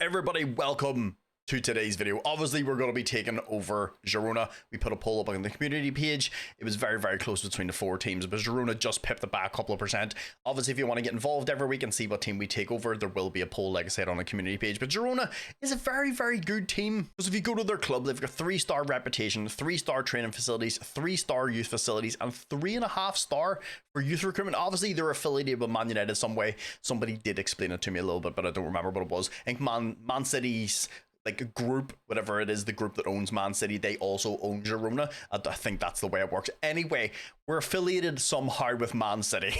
Everybody, welcome to today's video. Obviously, we're going to be taking over Girona. We put a poll up on the community page. It was very, very close between the four teams, but Girona just pipped it back a couple of percent. Obviously, if you want to get involved every week and see what team we take over, there will be a poll, like I said, on the community page. But Girona is a very, very good team, because if you go to their club, they've got 3-star reputation, 3-star training facilities, 3-star youth facilities, and 3.5-star for youth recruitment. Obviously, they're affiliated with Man United some way. Somebody did explain it to me a little bit, but I don't remember what it was. I think Man City's like a group, whatever it is, the group that owns Man City, they also own Girona. I think that's the way it works. Anyway, we're affiliated somehow with Man City.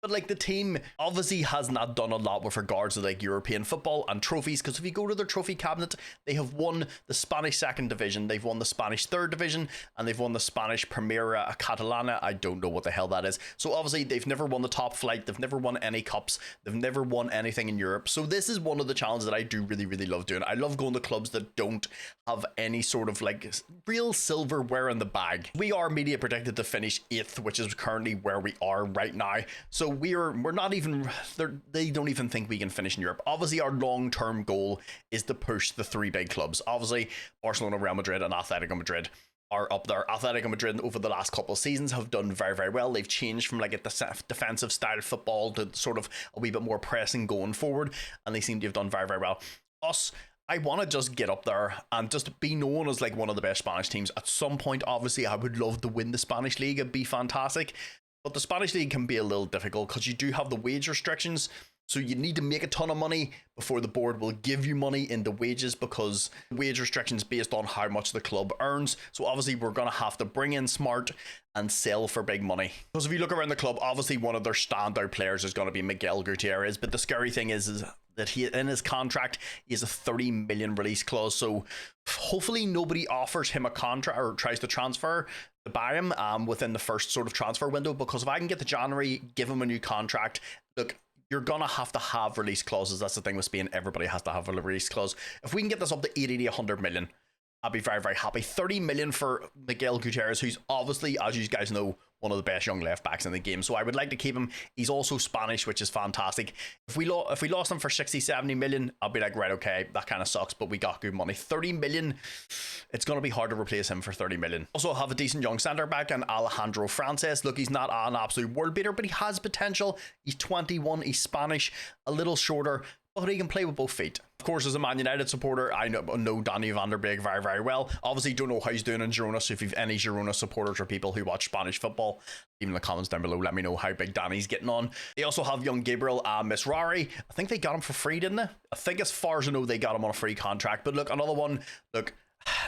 But like the team obviously has not done a lot with regards to like European football and trophies, because if you go to their trophy cabinet, they have won the Spanish second division, they've won the Spanish third division, and they've won the Spanish Primera Catalana. I don't know what the hell that is. So obviously they've never won the top flight, they've never won any cups, they've never won anything in Europe. So this is one of the challenges that I do really, really love doing. I love going to clubs that don't have any sort of like real silverware in the bag. We are media predicted to finish 8th, which is currently where we are right now. So we're not even, they don't even think we can finish in Europe. Obviously our long-term goal is to push the 3 big clubs. Obviously Barcelona, Real Madrid and Atletico Madrid are up there. Atletico Madrid over the last couple of seasons have done very, very well. They've changed from like a defensive style football to sort of a wee bit more pressing going forward, and they seem to have done very, very well. Us, I want to just get up there and just be known as like one of the best Spanish teams. At some point, obviously, I would love to win the Spanish League. It'd be fantastic. But the Spanish League can be a little difficult because you do have the wage restrictions. So you need to make a ton of money before the board will give you money in the wages, because wage restrictions based on how much the club earns. So obviously we're going to have to bring in smart and sell for big money. Because if you look around the club, obviously one of their standout players is going to be Miguel Gutierrez. But the scary thing is that he, in his contract, he has a 30 million release clause. So hopefully nobody offers him a contract or tries to transfer to buy him within the first sort of transfer window. Because if I can get to January, give him a new contract, look, you're gonna have to have release clauses. That's the thing with Spain. Everybody has to have a release clause. If we can get this up to 80 to 100 million, I'd be very, very happy. 30 million for Miguel Gutierrez, who's obviously, as you guys know, one of the best young left backs in the game. So I would like to keep him. He's also Spanish, which is fantastic. If we lost him for 60, 70 million, I'll be like, right, okay, that kind of sucks, but we got good money. 30 million, it's going to be hard to replace him for 30 million. Also have a decent young centre back and Alejandro Frances. Look, he's not an absolute world beater, but he has potential. He's 21, he's Spanish, a little shorter, but he can play with both feet. Of course, as a Man United supporter, I know Danny van der Beek very, very well. Obviously, don't know how he's doing in Girona, so if you've any Girona supporters or people who watch Spanish football, leave in the comments down below, let me know how big Danny's getting on. They also have young Gabriel Misrari. I think they got him for free, didn't they? I think as far as I know, they got him on a free contract. But look, another one, look,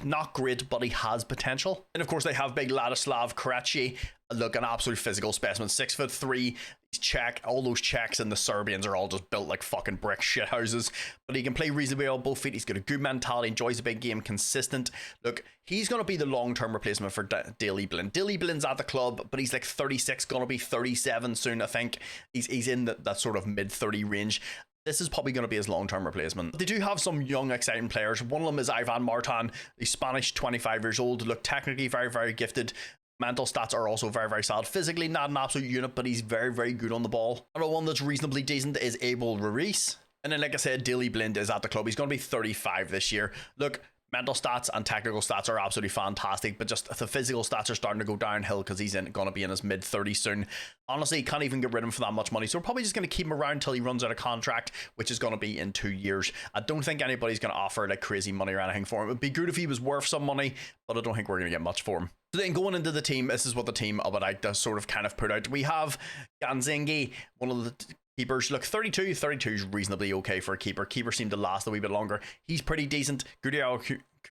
not great, but he has potential. And of course, they have big Ladislav Karachi. Look, an absolute physical specimen, 6'3". He's Czech. All those Czechs and the Serbians are all just built like fucking brick shit houses. But he can play reasonably well on both feet. He's got a good mentality, enjoys the big game, consistent. Look, he's going to be the long-term replacement for Daley Blind. Daley Blind's at the club, but he's like 36, going to be 37 soon, I think. He's in that sort of mid-30 range. This is probably going to be his long-term replacement. They do have some young, exciting players. One of them is Ivan Martin, the Spanish, 25 years old. Look, technically very, very gifted. Mental stats are also very, very solid. Physically, not an absolute unit, but he's very, very good on the ball. Another one that's reasonably decent is Abel Ruiz. And then, like I said, Daley Blind is at the club. He's going to be 35 this year. Look, mental stats and technical stats are absolutely fantastic, but just the physical stats are starting to go downhill because he's going to be in his mid-30s soon. Honestly, can't even get rid of him for that much money, so we're probably just going to keep him around until he runs out of contract, which is going to be in 2 years. I don't think anybody's going to offer like crazy money or anything for him. It'd be good if he was worth some money, but I don't think we're going to get much for him. So then going into the team, this is what the team I would like to sort of kind of put out. We have Ganzengi, one of the keepers. Look, 32 is reasonably okay for a keeper. Keeper seemed to last a wee bit longer. He's pretty decent. Good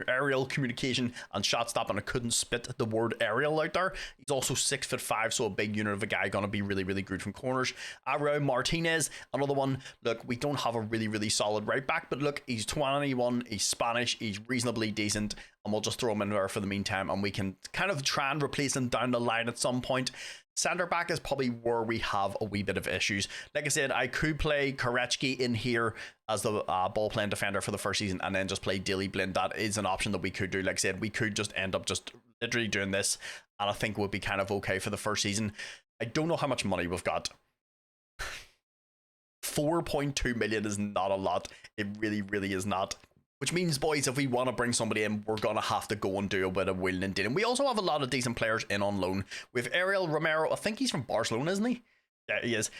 aerial communication and shot stop, and I couldn't spit the word aerial out there. He's also 6'5", so a big unit of a guy, gonna be really, really good from corners. Raul Martinez, another one. Look, we don't have a really, really solid right back, but look, he's 21, he's Spanish, he's reasonably decent, and we'll just throw him in there for the meantime, and we can kind of try and replace him down the line at some point. Centre back is probably where we have a wee bit of issues. Like I said, I could play Korechki in here as the ball playing defender for the first season and then just play Daley Blind. That is an option that we could do. Like I said, we could just end up just literally doing this, and I think would be kind of okay for the first season. I don't know how much money we've got. 4.2 million is not a lot. It really, really is not. Which means, boys, if we want to bring somebody in, we're going to have to go and do a bit of wheeling and dealing. We also have a lot of decent players in on loan. We have Ariel Romero. I think he's from Barcelona, isn't he? Yeah, he is.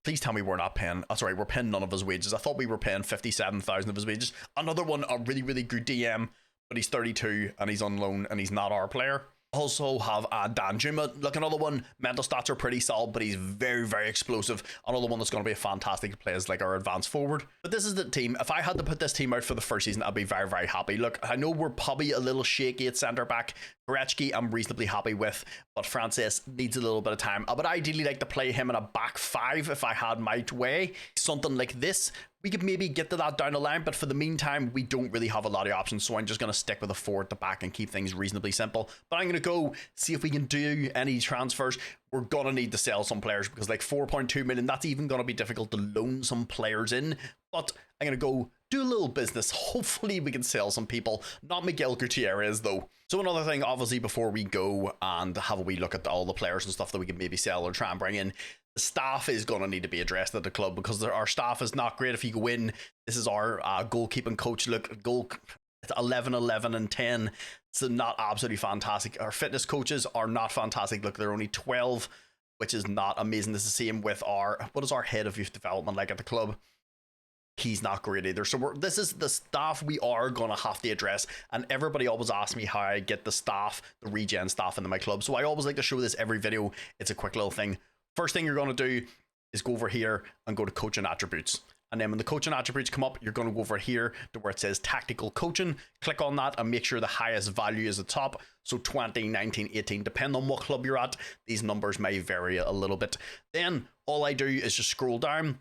Please tell me we're not paying. That's right, we're paying none of his wages. I thought we were paying 57,000 of his wages. Another one, a really, really good DM, but he's 32 and he's on loan and he's not our player. Also have Dan Juma. Look, another one, mental stats are pretty solid, but he's very, very explosive. Another one that's going to be a fantastic play is like our advanced forward. But this is the team. If I had to put this team out for the first season, I'd be very, very happy. Look, I know we're probably a little shaky at centre back. Goretzka, I'm reasonably happy with, but Francis needs a little bit of time. I would ideally like to play him in a back five if I had my way. Something like this. We could maybe get to that down the line, but for the meantime, we don't really have a lot of options, so I'm just going to stick with a 4 at the back and keep things reasonably simple. But I'm going to go see if we can do any transfers. We're going to need to sell some players because like 4.2 million, that's even going to be difficult to loan some players in. But I'm going to go do a little business. Hopefully we can sell some people. Not Miguel Gutierrez though. So another thing, obviously, before we go and have a wee look at all the players and stuff that we can maybe sell or try and bring in, the staff is going to need to be addressed at the club because our staff is not great. If you go in, this is our goalkeeping coach. Look, it's 11, 11 and 10. It's not absolutely fantastic. Our fitness coaches are not fantastic. Look, they're only 12, which is not amazing. This is the same with what is our head of youth development like at the club? He's not great either. So this is the staff we are going to have to address. And everybody always asks me how I get the staff, the regen staff into my club. So I always like to show this every video. It's a quick little thing. First thing you're going to do is go over here and go to coaching attributes. And then when the coaching attributes come up, you're going to go over here to where it says tactical coaching. Click on that and make sure the highest value is the top. So 20, 19, 18, depending on what club you're at, these numbers may vary a little bit. Then all I do is just scroll down.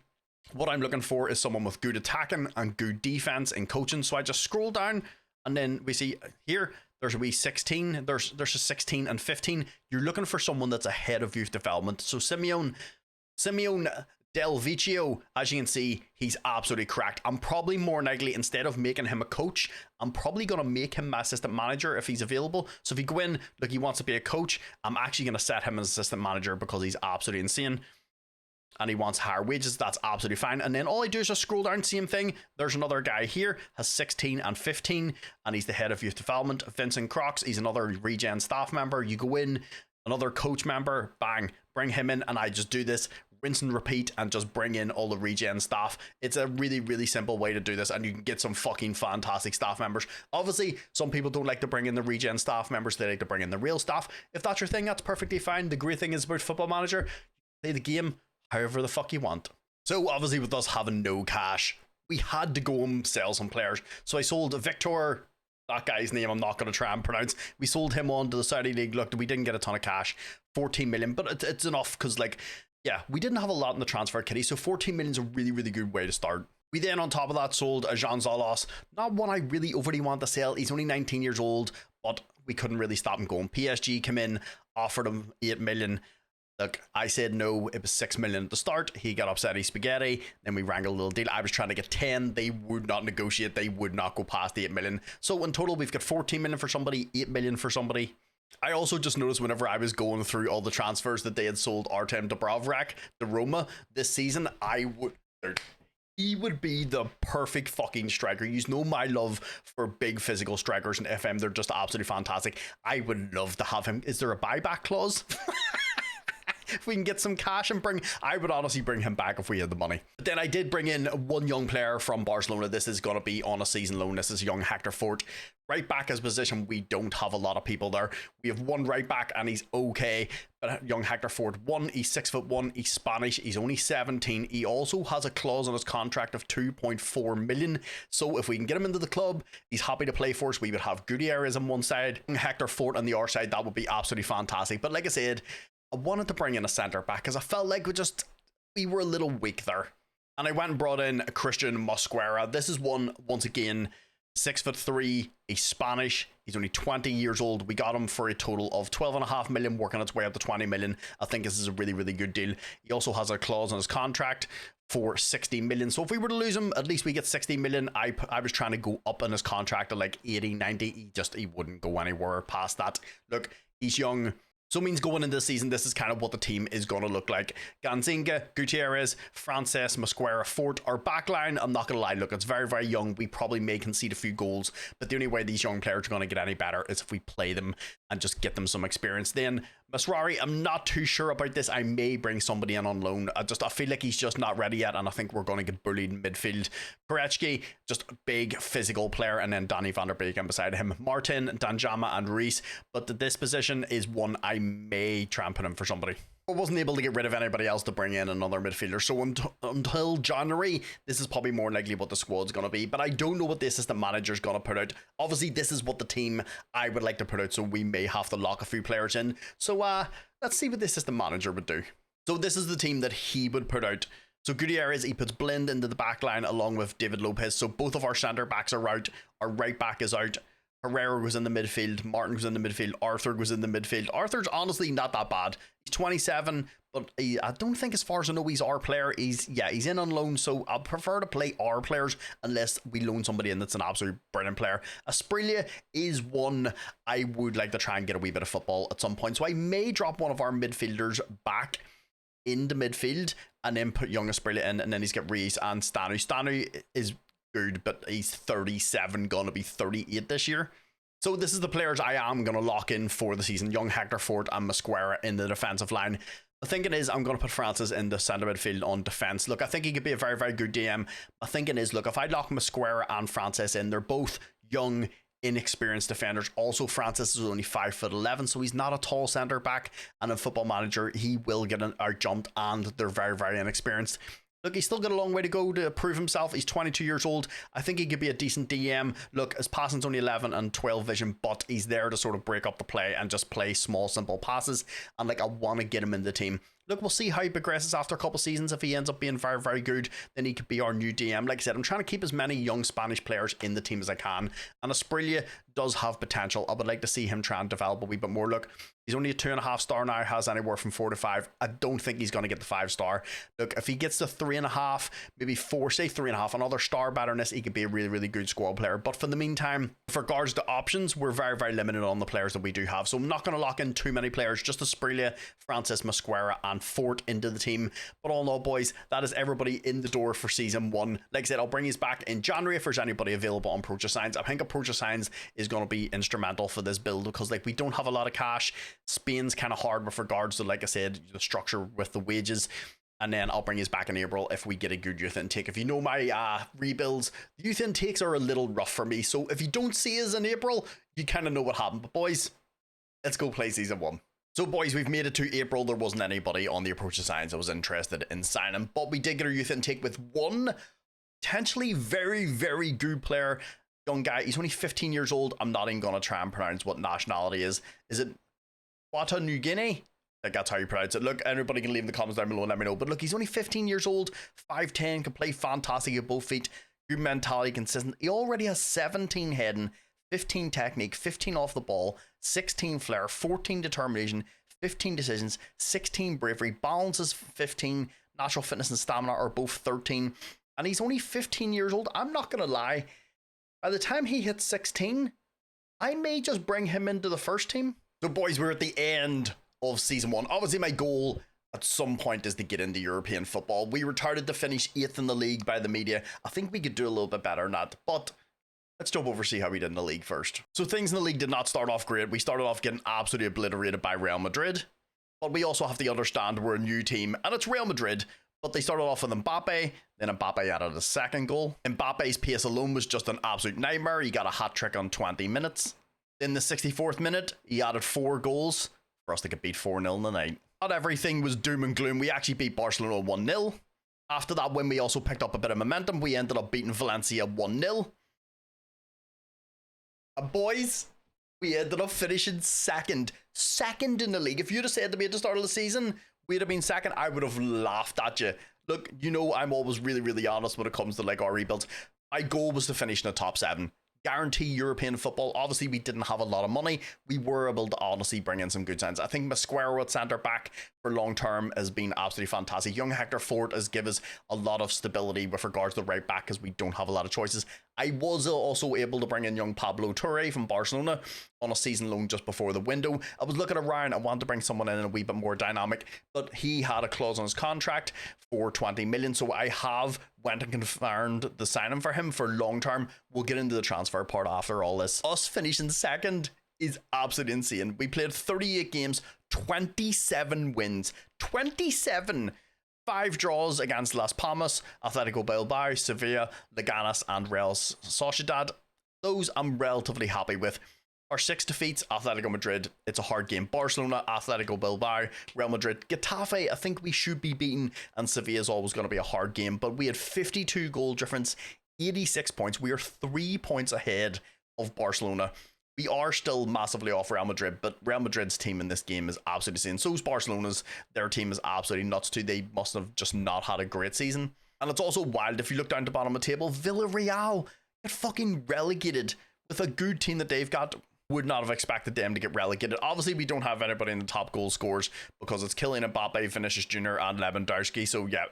What I'm looking for is someone with good attacking and good defense in coaching. So I just scroll down and then we see here, there's a wee 16, there's a 16 and 15. You're looking for someone that's ahead of youth development. So Simeone Del Vecchio, as you can see, he's absolutely cracked. I'm probably more likely, instead of making him a coach, I'm probably going to make him my assistant manager if he's available. So if you go in, look, he wants to be a coach, I'm actually going to set him as assistant manager because he's absolutely insane. And he wants higher wages, that's absolutely fine. And then all I do is just scroll down, same thing. There's another guy here, has 16 and 15, and he's the head of youth development. Vincent Crocs, he's another regen staff member. You go in, another coach member, bang, bring him in, and I just do this, rinse and repeat, and just bring in all the regen staff. It's a really, really simple way to do this, and you can get some fucking fantastic staff members. Obviously, some people don't like to bring in the regen staff members, they like to bring in the real staff. If that's your thing, that's perfectly fine. The great thing is about Football Manager, play the game however the fuck you want. So obviously with us having no cash, we had to go and sell some players. So I sold Victor, that guy's name I'm not going to try and pronounce. We sold him on to the Saudi League. Look, we didn't get a ton of cash, 14 million, but it's enough because, like, yeah, we didn't have a lot in the transfer kitty, so 14 million is a really, really good way to start. We then, on top of that, sold a Jean Zolos. Not one I really overly want to sell. He's only 19 years old, but we couldn't really stop him going. PSG came in, offered him 8 million. Look, I said no, it was 6 million at the start. He got upset, he's spaghetti. Then we wrangled a little deal. I was trying to get 10. They would not negotiate. They would not go past 8 million. So in total, we've got 14 million for somebody, 8 million for somebody. I also just noticed whenever I was going through all the transfers that they had sold Artem Dubravrak to Roma this season, he would be the perfect fucking striker. You know my love for big physical strikers in FM. They're just absolutely fantastic. I would love to have him. Is there a buyback clause? If we can get some cash and I would honestly bring him back if we had the money. But then I did bring in one young player from Barcelona. This is going to be on a season loan. This is young Hector Fort. Right back as position, we don't have a lot of people there. We have one right back and he's okay. But young Hector Fort, he's 6'1", he's Spanish, he's only 17. He also has a clause on his contract of 2.4 million. So if we can get him into the club, he's happy to play for us. We would have Gutierrez on one side, Hector Fort on the other side. That would be absolutely fantastic. But like I said, I wanted to bring in a centre back because I felt like we were a little weak there. And I went and brought in Christian Mosquera. This is once again, 6'3", he's Spanish, he's only 20 years old. We got him for a total of 12.5 million, working its way up to 20 million. I think this is a really, really good deal. He also has a clause on his contract for 60 million. So if we were to lose him, at least we get 60 million. I was trying to go up in his contract to like 80, 90. He wouldn't go anywhere past that. Look, he's young. So it means going into the season, this is kind of what the team is going to look like. Ganzinga, Gutierrez, Frances, Mosquera, Fort, our backline, I'm not going to lie, look, it's very, very young. We probably may concede a few goals, but the only way these young players are going to get any better is if we play them and just get them some experience. Then Masrari, I'm not too sure about this. I may bring somebody in on loan. I feel like he's just not ready yet, and I think we're going to get bullied in midfield. Korechki, just a big physical player, and then Danny van der Beek in beside him. Martin, Danjama, and Reese, but this position is one I may try and put in for somebody. I wasn't able to get rid of anybody else to bring in another midfielder, so until January, this is probably more likely what the squad's going to be, but I don't know what the assistant manager's going to put out. Obviously, this is what the team I would like to put out, so we may have to lock a few players in. So let's see what the assistant manager would do. So this is the team that he would put out. So Gutierrez, he puts Blind into the back line along with David Lopez, so both of our centre backs are out, our right back is out. Herrera was in the midfield, Martin was in the midfield, Arthur was in the midfield. Arthur's honestly not that bad. He's 27, but I don't think, as far as I know, he's our player. He's in on loan, so I'll prefer to play our players unless we loan somebody in that's an absolute brilliant player. Asprilla is one I would like to try and get a wee bit of football at some point, so I may drop one of our midfielders back into midfield and then put young Asprilla in, and then he's got Reese and Stanu. Stanu is good, but he's 37, gonna be 38 this year. So this is the players I am gonna lock in for the season: young Hector Fort and Mosquera in the defensive line. The thinking is I'm going to put Francis in the centre midfield on defence. Look, I think he could be a very, very good DM. My thinking is, look, if I lock Mosquera and Francis in, they're both young, inexperienced defenders. Also, Francis is only 5'11", so he's not a tall centre back, and in Football Manager he will get out jumped, and they're very, very inexperienced. Look, he's still got a long way to go to prove himself. He's 22 years old. I think he could be a decent DM. Look, his passing's only 11 and 12 vision, but he's there to sort of break up the play and just play small, simple passes. And like, I want to get him in the team. Look, we'll see how he progresses after a couple seasons. If he ends up being very, very good, then he could be our new DM. Like I said, I'm trying to keep as many young Spanish players in the team as I can. And Asprilla does have potential. I would like to see him try and develop a wee bit more. Look, he's only a 2.5 star now, has anywhere from 4 to 5. I don't think he's going to get the 5 star. Look, if he gets to 3.5, maybe 4, say 3.5, another star betterness, he could be a really, really good squad player. But for the meantime, with regards to options, we're very, very limited on the players that we do have. So I'm not going to lock in too many players, just Asprilla, Francis, Mosquera, and Fort into the team. But all in all, boys, that is everybody in the door for season 1. Like I said, I'll bring you back in January if there's anybody available on Approach of Signs. I think Approach of Signs is going to be instrumental for this build, because like, we don't have a lot of cash. Spain's kind of hard with regards to, like I said, the structure with the wages. And then I'll bring you back in April if we get a good youth intake. If you know my rebuilds, the youth intakes are a little rough for me. So if you don't see us in April, you kind of know what happened. But boys, let's go play season 1. So boys, we've made it to April. There wasn't anybody on the Approach of Signs that was interested in signing, but we did get our youth intake with one potentially very, very good player. Young guy, he's only 15 years old. I'm not even going to try and pronounce what nationality is. Is it Papua New Guinea? Like, that's how you pronounce it. Look, everybody can leave in the comments down below and let me know. But look, he's only 15 years old, 5'10", can play fantastic at both feet, good mentality, consistent. He already has 17 heading, 15 technique, 15 off the ball, 16 flair, 14 determination, 15 decisions, 16 bravery, balances 15, natural fitness and stamina are both 13. And he's only 15 years old. I'm not going to lie. By the time he hits 16, I may just bring him into the first team. So boys, we're at the end of season 1. Obviously, my goal at some point is to get into European football. We were touted to finish 8th in the league by the media. I think we could do a little bit better than that, but let's jump over, see how we did in the league first. So things in the league did not start off great. We started off getting absolutely obliterated by Real Madrid, but we also have to understand we're a new team, and it's Real Madrid. But they started off with Mbappe, then Mbappe added a second goal. Mbappe's pace alone was just an absolute nightmare. He got a hat-trick on 20 minutes. In the 64th minute, he added 4 goals for us to get beat 4-0 in the night. Not everything was doom and gloom. We actually beat Barcelona 1-0. After that win, we also picked up a bit of momentum. We ended up beating Valencia 1-0. And boys, we ended up finishing second in the league. If you'd have said to me at the start of the season we'd have been second, I would have laughed at you. Look, you know I'm always really, really honest when it comes to like our rebuilds. My goal was to finish in the top 7. Guarantee European football. Obviously, we didn't have a lot of money. We were able to honestly bring in some good signs. I think Mosquera at centre back for long term has been absolutely fantastic. Young Hector Fort has given us a lot of stability with regards to the right back, because we don't have a lot of choices. I was also able to bring in young Pablo Torre from Barcelona on a season loan just before the window. I was looking around, I wanted to bring someone in a wee bit more dynamic, but he had a clause on his contract for 20 million, so I have went and confirmed the signing for him for long term. We'll get into the transfer part after all this. Us finishing second is absolutely insane. We played 38 games, 27 wins, 27. 5 draws against Las Palmas, Atletico Bilbao, Sevilla, Leganes and Real Sociedad. Those I'm relatively happy with. Our 6 defeats, Atletico Madrid, it's a hard game. Barcelona, Atletico Bilbao, Real Madrid, Getafe, I think we should be beaten, and Sevilla is always going to be a hard game. But we had 52 goal difference, 86 points. We are 3 points ahead of Barcelona. We are still massively off Real Madrid, but Real Madrid's team in this game is absolutely insane. So is Barcelona's. Their team is absolutely nuts too. They must have just not had a great season. And it's also wild, if you look down the bottom of the table, Villarreal get fucking relegated with a good team that they've got. Would not have expected them to get relegated. Obviously, we don't have anybody in the top goal scorers because it's Kylian Mbappe, Vinicius Jr. and Lewandowski. So yeah,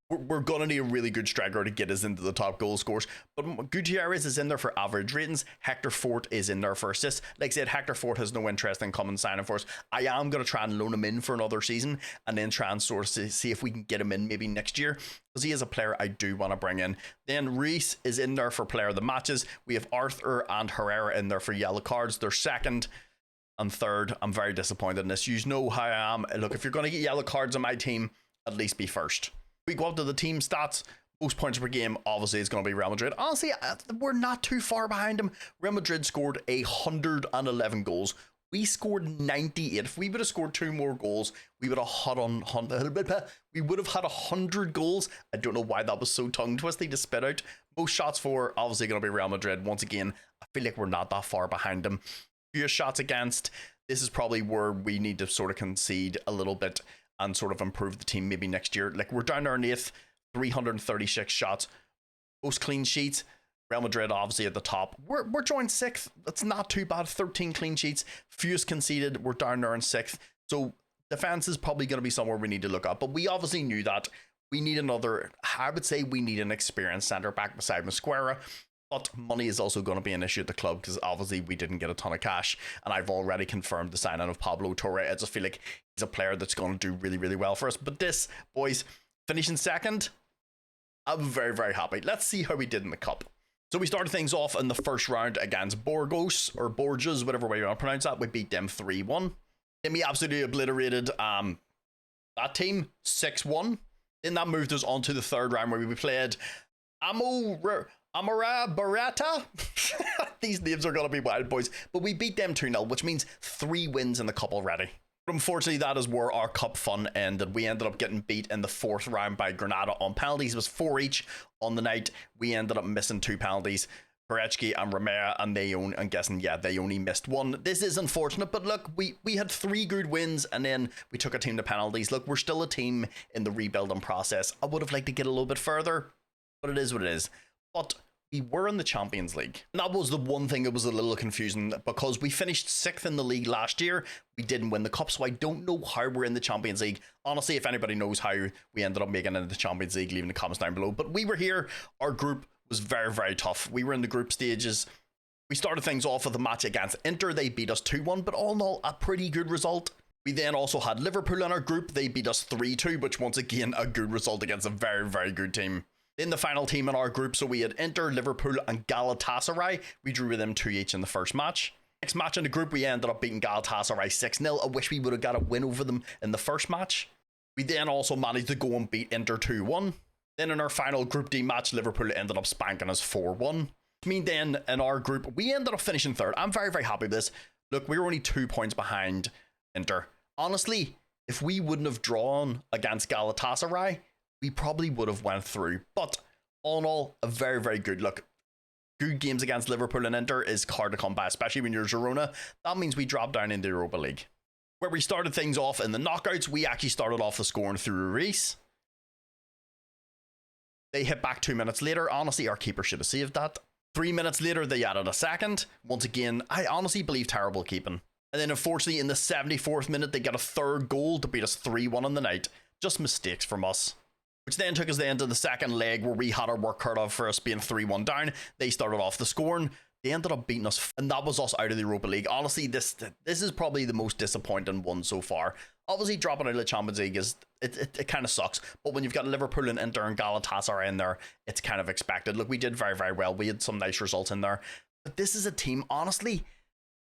we're going to need a really good striker to get us into the top goal scorers. But Gutierrez is in there for average ratings. Hector Fort is in there for assists. Like I said, Hector Fort has no interest in coming signing for us. I am going to try and loan him in for another season and then try and sort of see if we can get him in maybe next year, because he is a player I do want to bring in. Then Reese is in there for player of the matches. We have Arthur and Herrera in there for yellow cards. They're second and third. I'm very disappointed in this. You know how I am. Look, if you're going to get yellow cards on my team, at least be first. We go up to the team stats. Most points per game, obviously, is going to be Real Madrid. Honestly, we're not too far behind them. Real Madrid scored 111 goals. We scored 98. If we would have scored 2 more goals, we would have had we would have had 100 goals. I don't know why that was so tongue twisting to spit out. Most shots for, obviously, going to be Real Madrid. Once again, I feel like we're not that far behind them. Few shots against. This is probably where we need to sort of concede a little bit and sort of improve the team maybe next year. Like, we're down there in 8th, 336 shots. Most clean sheets, Real Madrid obviously at the top. We're joined 6th. That's not too bad. 13 clean sheets. Fewest conceded. We're down there in 6th. So defense is probably going to be somewhere we need to look at. But we obviously knew that. We need another, I would say we need an experienced centre back beside Mosquera. But money is also going to be an issue at the club because obviously we didn't get a ton of cash. And I've already confirmed the signing of Pablo Torre. I just feel like he's a player that's going to do really, really well for us. But this, boys, finishing second, I'm very, very happy. Let's see how we did in the cup. So we started things off in the first round against Borges, whatever way you want to pronounce that. We beat them 3-1. Then we absolutely obliterated that team 6-1. Then that moved us on to the third round where we played Amara Barata. These names are going to be wild, boys. But we beat them 2-0, which means 3 wins in the cup already. But unfortunately, that is where our cup fun ended. We ended up getting beat in the 4th round by Granada on penalties. It was 4 each on the night. We ended up missing 2 penalties. Parechki and Romero, and they only missed 1. This is unfortunate, but look, we had 3 good wins, and then we took a team to penalties. Look, we're still a team in the rebuilding process. I would have liked to get a little bit further, but it is what it is. But we were in the Champions League. And that was the one thing that was a little confusing, because we finished 6th in the league last year. We didn't win the cup, so I don't know how we're in the Champions League. Honestly, if anybody knows how we ended up making it into the Champions League, leave in the comments down below. But we were here. Our group was very, very tough. We were in the group stages. We started things off with a match against Inter. They beat us 2-1, but all in all, a pretty good result. We then also had Liverpool in our group. They beat us 3-2, which once again, a good result against a very, very good team. In the final team in our group, so we had Inter, Liverpool and Galatasaray. We drew with them 2 each in the first match. Next match in the group, we ended up beating Galatasaray 6-0. I wish we would have got a win over them in the first match. We then also managed to go and beat Inter 2-1. Then in our final Group D match, Liverpool ended up spanking us 4-1. I mean, then in our group, we ended up finishing 3rd. I'm very, very happy with this. Look, we were only 2 points behind Inter. Honestly, if we wouldn't have drawn against Galatasaray, we probably would have went through. But all in all, a very, very good look. Good games against Liverpool and Inter is hard to come by, especially when you're Girona. That means we drop down into the Europa League. Where we started things off in the knockouts, we actually started off the scoring through Reese. They hit back 2 minutes later. Honestly, our keeper should have saved that. 3 minutes later, they added a second. Once again, I honestly believe terrible keeping. And then unfortunately, in the 74th minute, they get a 3rd goal to beat us 3-1 on the night. Just mistakes from us. which then took us then to the second leg where we had our work cut off for us being 3-1 down. They started off the scoring. They ended up beating us, and that was us out of the Europa League. Honestly, this is probably the most disappointing one so far. Obviously, dropping out of the Champions League it kind of sucks, but when you've got Liverpool and Inter and Galatasaray in there, it's kind of expected. Look, we did very, very well. We had some nice results in there, but this is a team, honestly,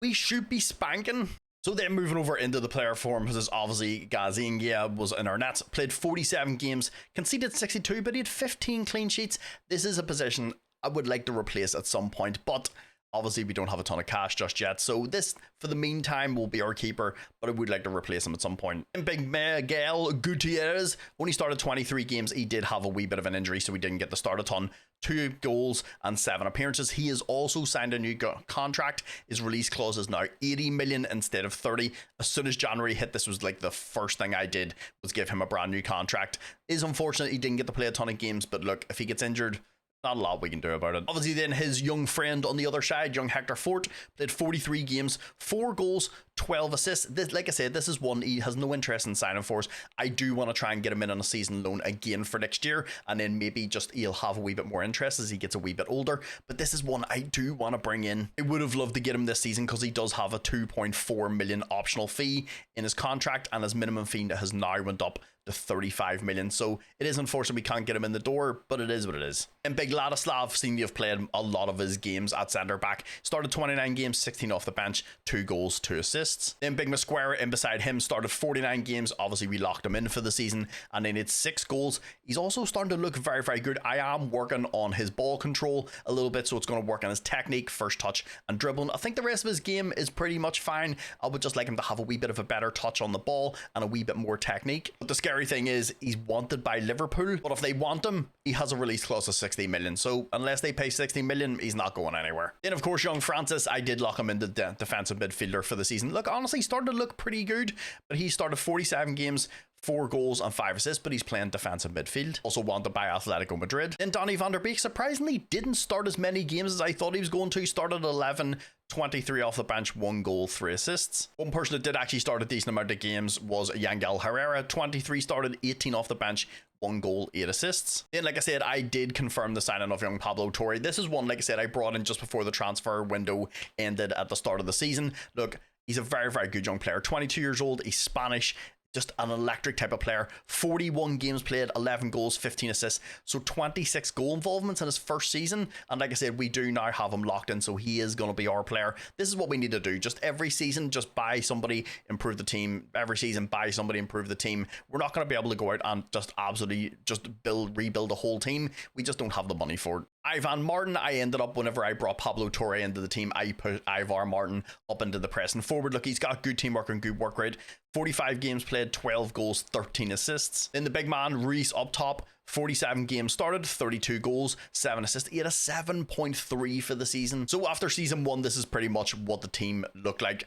we should be spanking. So then moving over into the player forms is obviously Gazingia was in our nets, played 47 games, conceded 62, but he had 15 clean sheets. This is a position I would like to replace at some point, but obviously we don't have a ton of cash just yet. So this, for the meantime, will be our keeper, but I would like to replace him at some point. And Big Miguel Gutierrez only started 23 games. He did have a wee bit of an injury, so he didn't get to start a ton. 2 goals and 7 appearances. He has also signed a new contract. His release clause is now 80 million instead of 30. As soon as January hit, this was like the first thing I did was give him a brand new contract. It is unfortunate he didn't get to play a ton of games, but look, if he gets injured, not a lot we can do about it. Obviously then his young friend on the other side, young Hector Fort, played 43 games, 4 goals, 12 assists. This, like I said, this is one he has no interest in signing for us. I do want to try and get him in on a season loan again for next year, and then maybe just he'll have a wee bit more interest as he gets a wee bit older. But this is one I do want to bring in. I would have loved to get him this season because he does have a 2.4 million optional fee in his contract, and his minimum fee has now went up to 35 million. So it is unfortunate we can't get him in the door, but it is what it is. And Big Ladislav seemed to have played a lot of his games at centre back. Started 29 games, 16 off the bench, 2 goals, 2 assists. Then Big Mosquera in beside him started 49 games. Obviously we locked him in for the season, and then it's 6 goals. He's also starting to look very, very good. I am working on his ball control a little bit, so it's going to work on his technique, first touch and dribbling. I think the rest of his game is pretty much fine. I would just like him to have a wee bit of a better touch on the ball and a wee bit more technique. But the scary thing is he's wanted by Liverpool, but if they want him, he has a release clause of 60 million. So unless they pay 60 million, he's not going anywhere. Then of course young Francis, I did lock him into defensive midfielder for the season. Look, honestly, he started to look pretty good, but he started 47 games, 4 goals and 5 assists, but he's playing defensive midfield. Also wanted by Atletico Madrid. Then Donny van der Beek surprisingly didn't start as many games as I thought he was going to. Started 11, 23 off the bench, 1 goal, 3 assists. One person that did actually start a decent amount of games was Yangel Herrera. 23 started, 18 off the bench, 1 goal, 8 assists. Then, like I said, I did confirm the signing of young Pablo Torre. This is one, like I said, I brought in just before the transfer window ended at the start of the season. Look, he's a very, very good young player. 22 years old, he's Spanish. Just an electric type of player. 41 games played, 11 goals, 15 assists. So 26 goal involvements in his first season. And like I said, we do now have him locked in, so he is going to be our player. This is what we need to do. Just every season, just buy somebody, improve the team. Every season, buy somebody, improve the team. We're not going to be able to go out and just absolutely just rebuild a whole team. We just don't have the money for it. Ivan Martin, I ended up, whenever I brought Pablo Torre into the team, I put Ivar Martin up into the press and forward. Look, he's got good teamwork and good work rate. 45 games played, 12 goals, 13 assists. Then the big man, Reece up top, 47 games started, 32 goals, 7 assists. He had a 7.3 for the season. So after season 1, this is pretty much what the team looked like.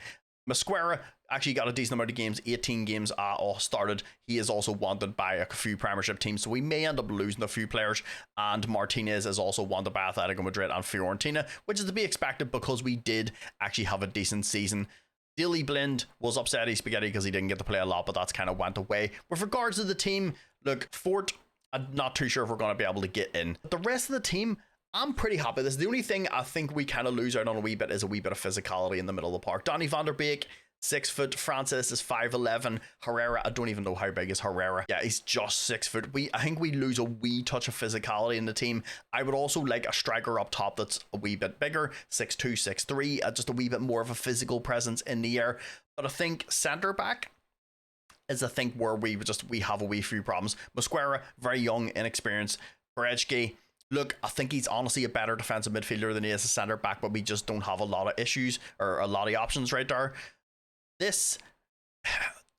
Mosquera actually got a decent amount of games, 18 games all started. He is also wanted by a few Premiership teams, so we may end up losing a few players. And Martinez is also wanted by Atletico Madrid and Fiorentina, which is to be expected because we did actually have a decent season. Daily Blind was upset at Spaghetti because he didn't get to play a lot, but that's kind of went away. With regards to the team, look, Fort, I'm not too sure if we're going to be able to get in. But the rest of the team, I'm pretty happy with this. The only thing I think we kind of lose out on a wee bit is a wee bit of physicality in the middle of the park. Donny van der Beek, 6 foot. Francis is 5'11". Herrera, I don't even know how big is Herrera. Yeah, he's just 6 foot. I think we lose a wee touch of physicality in the team. I would also like a striker up top that's a wee bit bigger, 6'2", 6'3", just a wee bit more of a physical presence in the air. But I think centre back is I think where we have a wee few problems. Mosquera, very young, inexperienced. Berechke, look, I think he's honestly a better defensive midfielder than he is a centre back, but we just don't have a lot of issues or a lot of options right there. This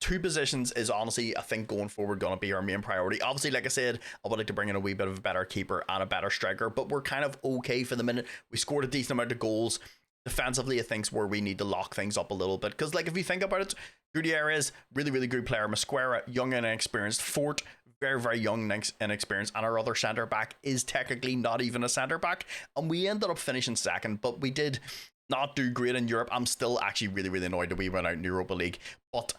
2 positions is honestly, I think, going forward going to be our main priority. Obviously, like I said, I would like to bring in a wee bit of a better keeper and a better striker, but we're kind of okay for the minute. We scored a decent amount of goals. Defensively, I think's where we need to lock things up a little bit, because like if you think about it, Gutierrez, really, really good player. Mosquera, young and inexperienced. Fort, very, very young and inexperienced. And our other centre back is technically not even a centre back. And we ended up finishing second, but we did not do great in Europe. I'm still actually really, really annoyed that we went out in Europa League. But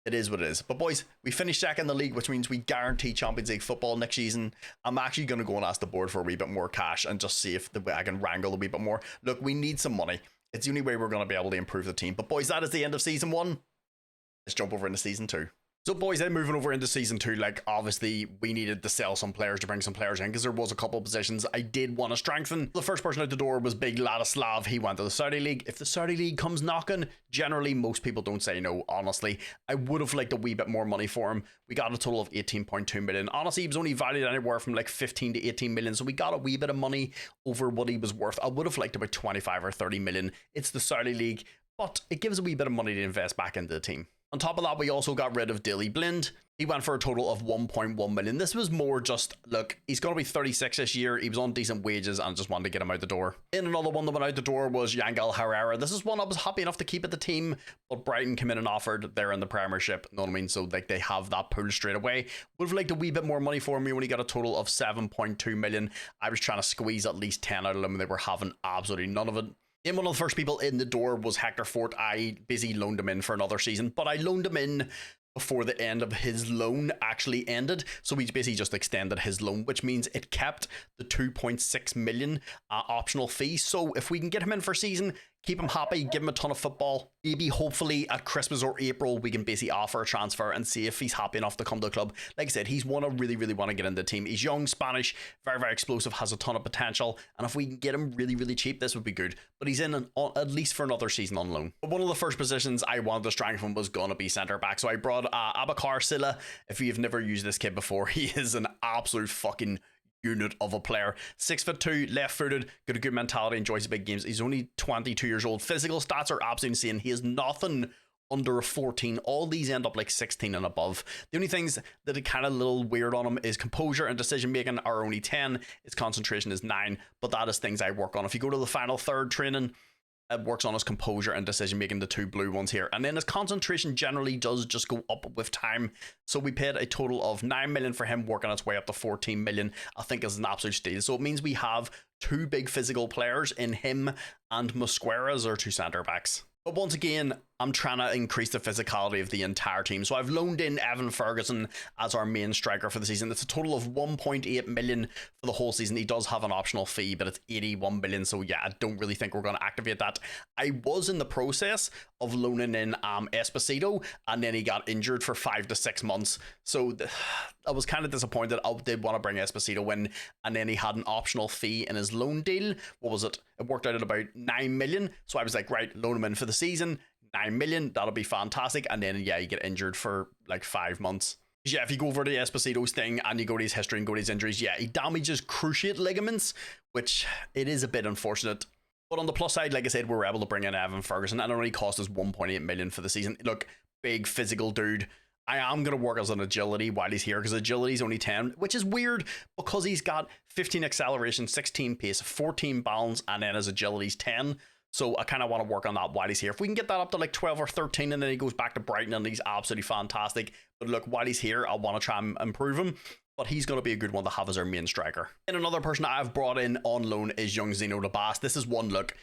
It is what it is. But boys, we finished second in the league, which means we guarantee Champions League football next season. I'm actually going to go and ask the board for a wee bit more cash and just see if I can wrangle a wee bit more. Look, we need some money. It's the only way we're going to be able to improve the team. But boys, that is the end of season 1. Let's jump over into season 2. So boys, then moving over into season 2, like obviously we needed to sell some players to bring some players in because there was a couple of positions I did want to strengthen. The first person out the door was big Ladislav. He went to the Saudi League. If the Saudi League comes knocking, generally most people don't say no, honestly. I would have liked a wee bit more money for him. We got a total of 18.2 million. Honestly, he was only valued anywhere from like 15 to 18 million, so we got a wee bit of money over what he was worth. I would have liked about 25 or 30 million. It's the Saudi League, but it gives a wee bit of money to invest back into the team. On top of that, we also got rid of Dilly Blind. He went for a total of 1.1 million. This was more just, look, he's going to be 36 this year. He was on decent wages and just wanted to get him out the door. In another one that went out the door was Yangel Herrera. This is one I was happy enough to keep at the team, but Brighton came in and offered. They're in the Premiership, you know what I mean? So like they have that pool straight away. Would have liked a wee bit more money for him. We only got a total of 7.2 million. I was trying to squeeze at least 10 out of them, and they were having absolutely none of it. And one of the first people in the door was Hector Fort. I basically loaned him in for another season, but I loaned him in before the end of his loan actually ended. So we basically just extended his loan, which means it kept the 2.6 million optional fee. So if we can get him in for a season, keep him happy, give him a ton of football, maybe hopefully at Christmas or April we can basically offer a transfer and see if he's happy enough to come to the club. Like I said, he's one I really want to get into the team. He's young, Spanish, very explosive, has a ton of potential, and if we can get him really cheap, this would be good. But he's in at least for another season on loan. But one of the first positions I wanted to strengthen was going to be centre back, so I brought Abakar Silla. If you've never used this kid before, he is an absolute fucking unit of a player. 6'2", left-footed, got a good mentality, enjoys the big games. He's only 22 years old. Physical stats are absolutely insane. He has nothing under a 14. All these end up like 16 and above. The only things that are kind of a little weird on him is composure and decision making are only 10. His concentration is 9, but that is things I work on. If you go to the final third training, it works on his composure and decision making, the two blue ones here, and then his concentration generally does just go up with time. So we paid a total of 9 million for him, working its way up to 14 million. I think is an absolute steal. So it means we have two big physical players in him and Mosquera as our two centre backs. But once again, I'm trying to increase the physicality of the entire team. So I've loaned in Evan Ferguson as our main striker for the season. It's a total of 1.8 million for the whole season. He does have an optional fee, but it's 81 million. So yeah, I don't really think we're going to activate that. I was in the process of loaning in Esposito, and then he got injured for 5 to 6 months. So I was kind of disappointed. I did want to bring Esposito in, and then he had an optional fee in his loan deal. What was it? It worked out at about 9 million. So I was like, right, loan him in for the season. 9 million, that'll be fantastic. And then yeah, you get injured for like 5 months. Yeah, if you go over the Esposito's thing and you go to his history and go to his injuries, yeah, he damages cruciate ligaments, which it is a bit unfortunate. But on the plus side, like I said, we were able to bring in Evan Ferguson, and it only cost us 1.8 million for the season. Look, big physical dude. I am going to work as an agility while he's here, because agility is only 10, which is weird because he's got 15 acceleration, 16 pace, 14 balance, and then his agility's 10. So I kind of want to work on that while he's here. If we can get that up to like 12 or 13 and then he goes back to Brighton and he's absolutely fantastic. But look, while he's here, I want to try and improve him. But he's going to be a good one to have as our main striker. And another person I've brought in on loan is young Zeno Labas. This is one look.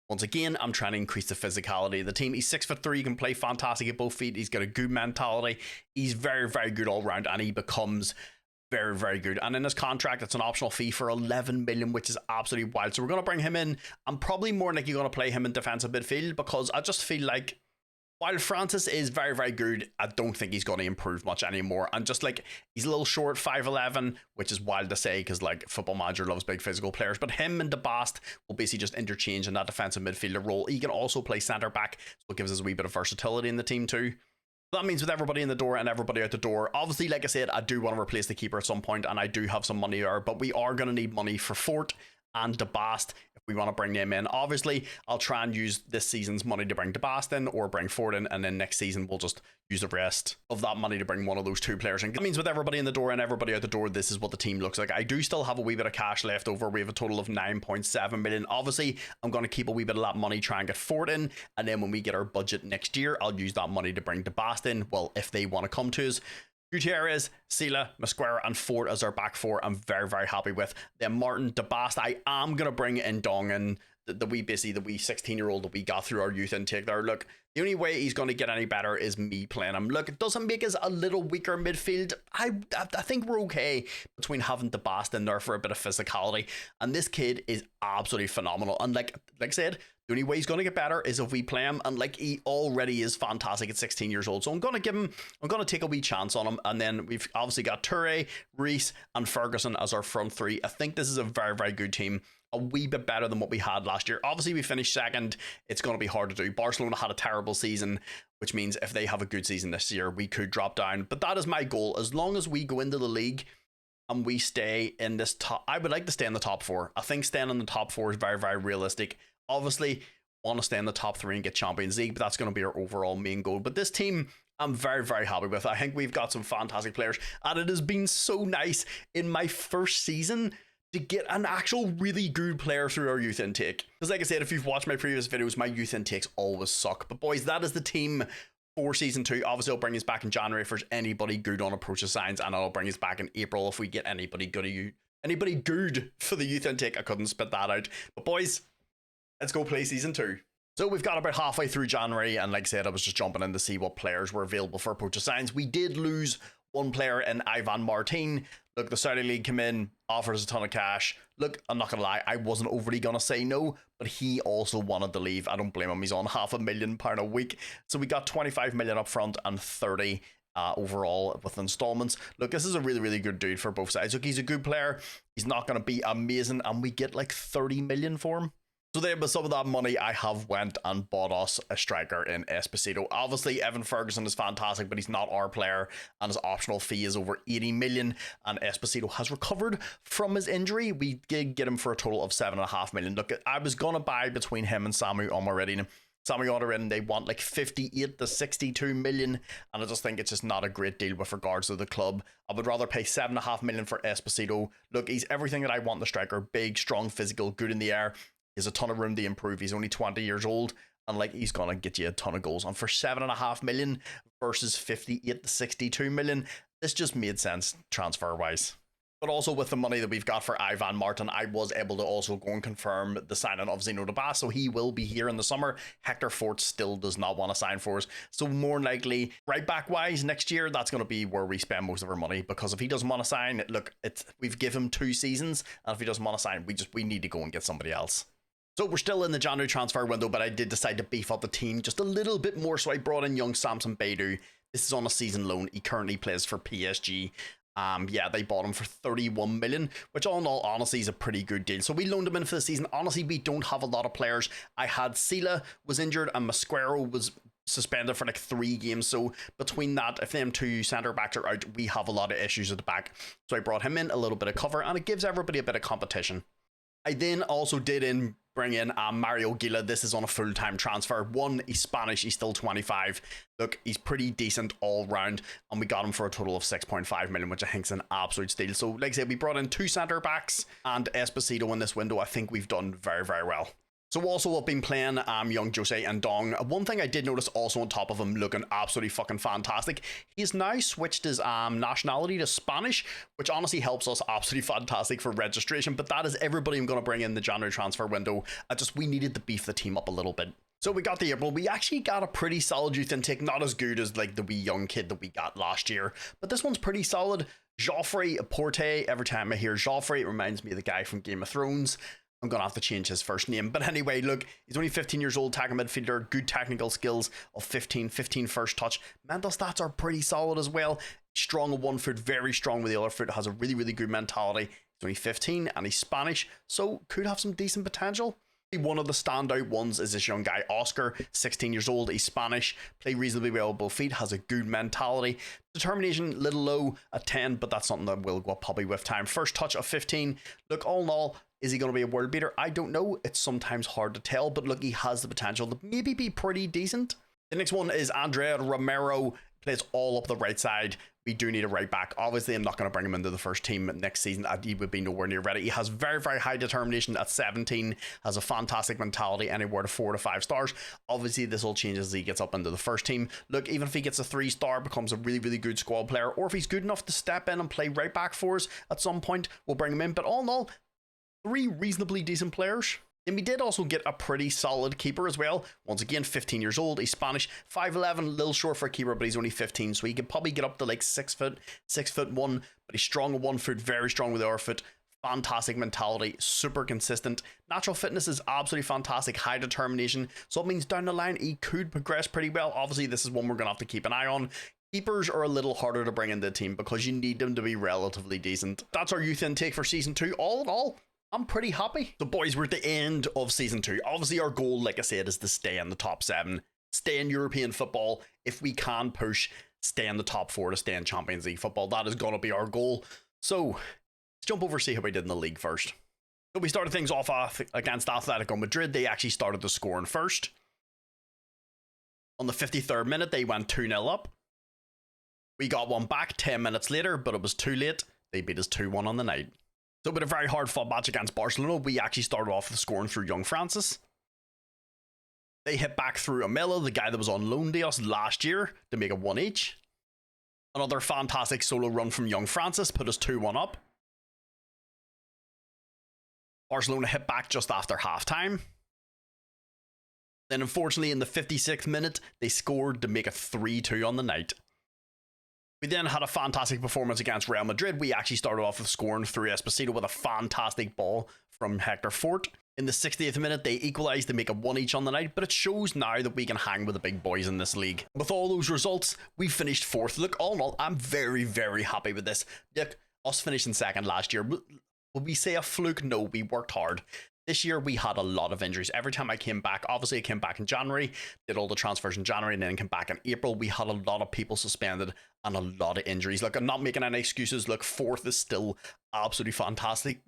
Once again, I'm trying to increase the physicality of the team. He's 6'3", he can play fantastic at both feet. He's got a good mentality. He's very good all round, and he becomes very good. And in his contract, it's an optional fee for 11 million, which is absolutely wild. So we're going to bring him in. I'm probably more likely going to play him in defensive midfield, because I just feel like while Francis is very good, I don't think he's going to improve much anymore. And just like, he's a little short, 5'11", which is wild to say because like Football Manager loves big physical players. But him and DeBast will basically just interchange in that defensive midfielder role. He can also play centre back, so it gives us a wee bit of versatility in the team too. That means with everybody in the door and everybody out the door, obviously, like I said, I do want to replace the keeper at some point, and I do have some money there, but we are going to need money for Fort and DeBast if we want to bring them in. Obviously, I'll try and use this season's money to bring DeBast in or bring Fort in, and then next season we'll just use the rest of that money to bring one of those two players in. That means with everybody in the door and everybody out the door, this is what the team looks like. I do still have a wee bit of cash left over. We have a total of 9.7 million. Obviously, I'm going to keep a wee bit of that money, try and get Fort in, and then when we get our budget next year, I'll use that money to bring DeBast in, well, if they want to come to us. Gutierrez, Sila, Mosquera, and Fort as our back four, I'm very happy with. Then Martin, DeBast, I am going to bring in Dong in the wee 16-year-old that we got through our youth intake there. Look, the only way he's going to get any better is me playing him. Look, it doesn't make us a little weaker midfield. I think we're okay between having the Bast in there for a bit of physicality. And this kid is absolutely phenomenal. And like I said, the only way he's going to get better is if we play him. And like, he already is fantastic at 16 years old. So I'm going to take a wee chance on him. And then we've obviously got Toure, Reece and Ferguson as our front three. I think this is a very, very good team. A wee bit better than what we had last year. Obviously, we finished second. It's going to be hard to do. Barcelona had a terrible season, which means if they have a good season this year, we could drop down. But that is my goal. As long as we go into the league and we stay in this top, I would like to stay in the top four. I think staying in the top four is very, very realistic. Obviously, want to stay in the top three and get Champions League, but that's going to be our overall main goal. But this team, I'm very, very happy with. I think we've got some fantastic players, and it has been so nice in my first season to get an actual really good player through our youth intake. Because like I said, if you've watched my previous videos, my youth intakes always suck. But boys, that is the team for season 2. Obviously, I'll bring us back in January if there's anybody good on approach to signs, and I'll bring us back in April if we get anybody good for the youth intake. I couldn't spit that out. But boys, let's go play season 2. So we've got about halfway through January, and like I said, I was just jumping in to see what players were available for approach to signs. We did lose one player in Ivan Martin. Look, the Saudi League came in, offered us a ton of cash. Look, I'm not going to lie, I wasn't overly going to say no, but he also wanted to leave. I don't blame him. He's on £500,000 a week. So we got 25 million up front and 30 overall with installments. Look, this is a really, really good dude for both sides. Look, he's a good player. He's not going to be amazing, and we get like 30 million for him. So there, with some of that money, I have went and bought us a striker in Esposito. Obviously, Evan Ferguson is fantastic, but he's not our player, and his optional fee is over 80 million, and Esposito has recovered from his injury. We did get him for a total of 7.5 million. Look, I was going to buy between him and Samu Omareddin. Samu Omareddin, they want like 58 to 62 million, and I just think it's just not a great deal with regards to the club. I would rather pay 7.5 million for Esposito. Look, he's everything that I want in the striker. Big, strong, physical, good in the air. He has a ton of room to improve. He's only 20 years old, and like, he's gonna get you a ton of goals. And for 7.5 million versus 58 to 62 million, this just made sense transfer wise. But also with the money that we've got for Ivan Martin, I was able to also go and confirm the signing of Zeno de Bas, so he will be here in the summer. Hector Fort still does not want to sign for us, so more likely right back wise next year, that's going to be where we spend most of our money, because if he doesn't want to sign, look, we've given him 2 seasons, and if he doesn't want to sign, we need to go and get somebody else. So we're still in the January transfer window, but I did decide to beef up the team just a little bit more. So I brought in young Samson Beidou. This is on a season loan. He currently plays for PSG. Yeah, they bought him for 31 million, which all in all, honestly, is a pretty good deal. So we loaned him in for the season. Honestly, we don't have a lot of players. I had Sila was injured and Masquero was suspended for like 3 games. So between that, if them 2 centre backs are out, we have a lot of issues at the back. So I brought him in, a little bit of cover, and it gives everybody a bit of competition. I then also did bring in Mario Gila. This is on a full-time transfer. He's Spanish, he's still 25. Look, he's pretty decent all round, and we got him for a total of 6.5 million, which I think is an absolute steal. So like I said, we brought in 2 centre backs and Esposito in this window. I think we've done very, very well. So also I've been playing young Jose and Dong. One thing I did notice also on top of him looking absolutely fucking fantastic, he's now switched his nationality to Spanish, which honestly helps us absolutely fantastic for registration. But that is everybody I'm going to bring in the January transfer window. We needed to beef the team up a little bit. So we got the April. We actually got a pretty solid youth intake, not as good as like the wee young kid that we got last year, but this one's pretty solid. Joffrey Porte. Every time I hear Joffrey, it reminds me of the guy from Game of Thrones. I'm going to have to change his first name. But anyway, look, he's only 15 years old, attacking midfielder, good technical skills of 15 first touch. Mental stats are pretty solid as well. Strong on one foot, very strong with the other foot, has a really, really good mentality. He's only 15 and he's Spanish, so could have some decent potential. One of the standout ones is this young guy, Oscar, 16 years old, he's Spanish, play reasonably well with both feet, has a good mentality. Determination, little low at 10, but that's something that will go up probably with time. First touch of 15. Look, all in all, is he going to be a world beater? I don't know. It's sometimes hard to tell, but look, he has the potential to maybe be pretty decent. The next one is Andrea Romero, plays all up the right side. We do need a right back. Obviously, I'm not going to bring him into the first team next season. He would be nowhere near ready. He has very, very high determination at 17, has a fantastic mentality, anywhere to 4 to 5 stars. Obviously, this will change as he gets up into the first team. Look, even if he gets a 3-star, becomes a really, really good squad player, or if he's good enough to step in and play right back for us at some point, we'll bring him in. But all in all, 3 reasonably decent players. Then we did also get a pretty solid keeper as well. Once again, 15 years old. He's Spanish, 5'11", a little short for a keeper, but he's only 15, so he could probably get up to like 6 foot, 6'1", but he's strong on 1 foot, very strong with the other foot. Fantastic mentality, super consistent. Natural fitness is absolutely fantastic, high determination. So it means down the line, he could progress pretty well. Obviously, this is one we're going to have to keep an eye on. Keepers are a little harder to bring into the team because you need them to be relatively decent. That's our youth intake for Season 2. All in all, I'm pretty happy. So boys, we're at the end of Season 2. Obviously our goal, like I said, is to stay in the top 7. Stay in European football. If we can push, stay in the top 4 to stay in Champions League football. That is going to be our goal. So let's jump over and see how we did in the league first. So we started things off against Atletico Madrid. They actually started the scoring first. On the 53rd minute, they went 2-0 up. We got one back 10 minutes later, but it was too late. They beat us 2-1 on the night. So with a very hard fought match against Barcelona, we actually started off with scoring through young Francis. They hit back through Amela, the guy that was on loan to us last year, to make it 1 each. Another fantastic solo run from young Francis put us 2-1 up. Barcelona hit back just after half-time. Then unfortunately in the 56th minute, they scored to make it 3-2 on the night. We then had a fantastic performance against Real Madrid. We actually started off with scoring through Esposito with a fantastic ball from Hector Fort. In the 60th minute, they equalised to make it 1 each on the night, but it shows now that we can hang with the big boys in this league. With all those results, we finished 4th. Look, all in all, I'm very, very happy with this. Look, us finishing 2nd last year, would we say a fluke? No, we worked hard. This year, we had a lot of injuries. Every time I came back, obviously I came back in January, did all the transfers in January, and then came back in April. We had a lot of people suspended and a lot of injuries. Look, I'm not making any excuses. Look, 4th is still absolutely fantastic.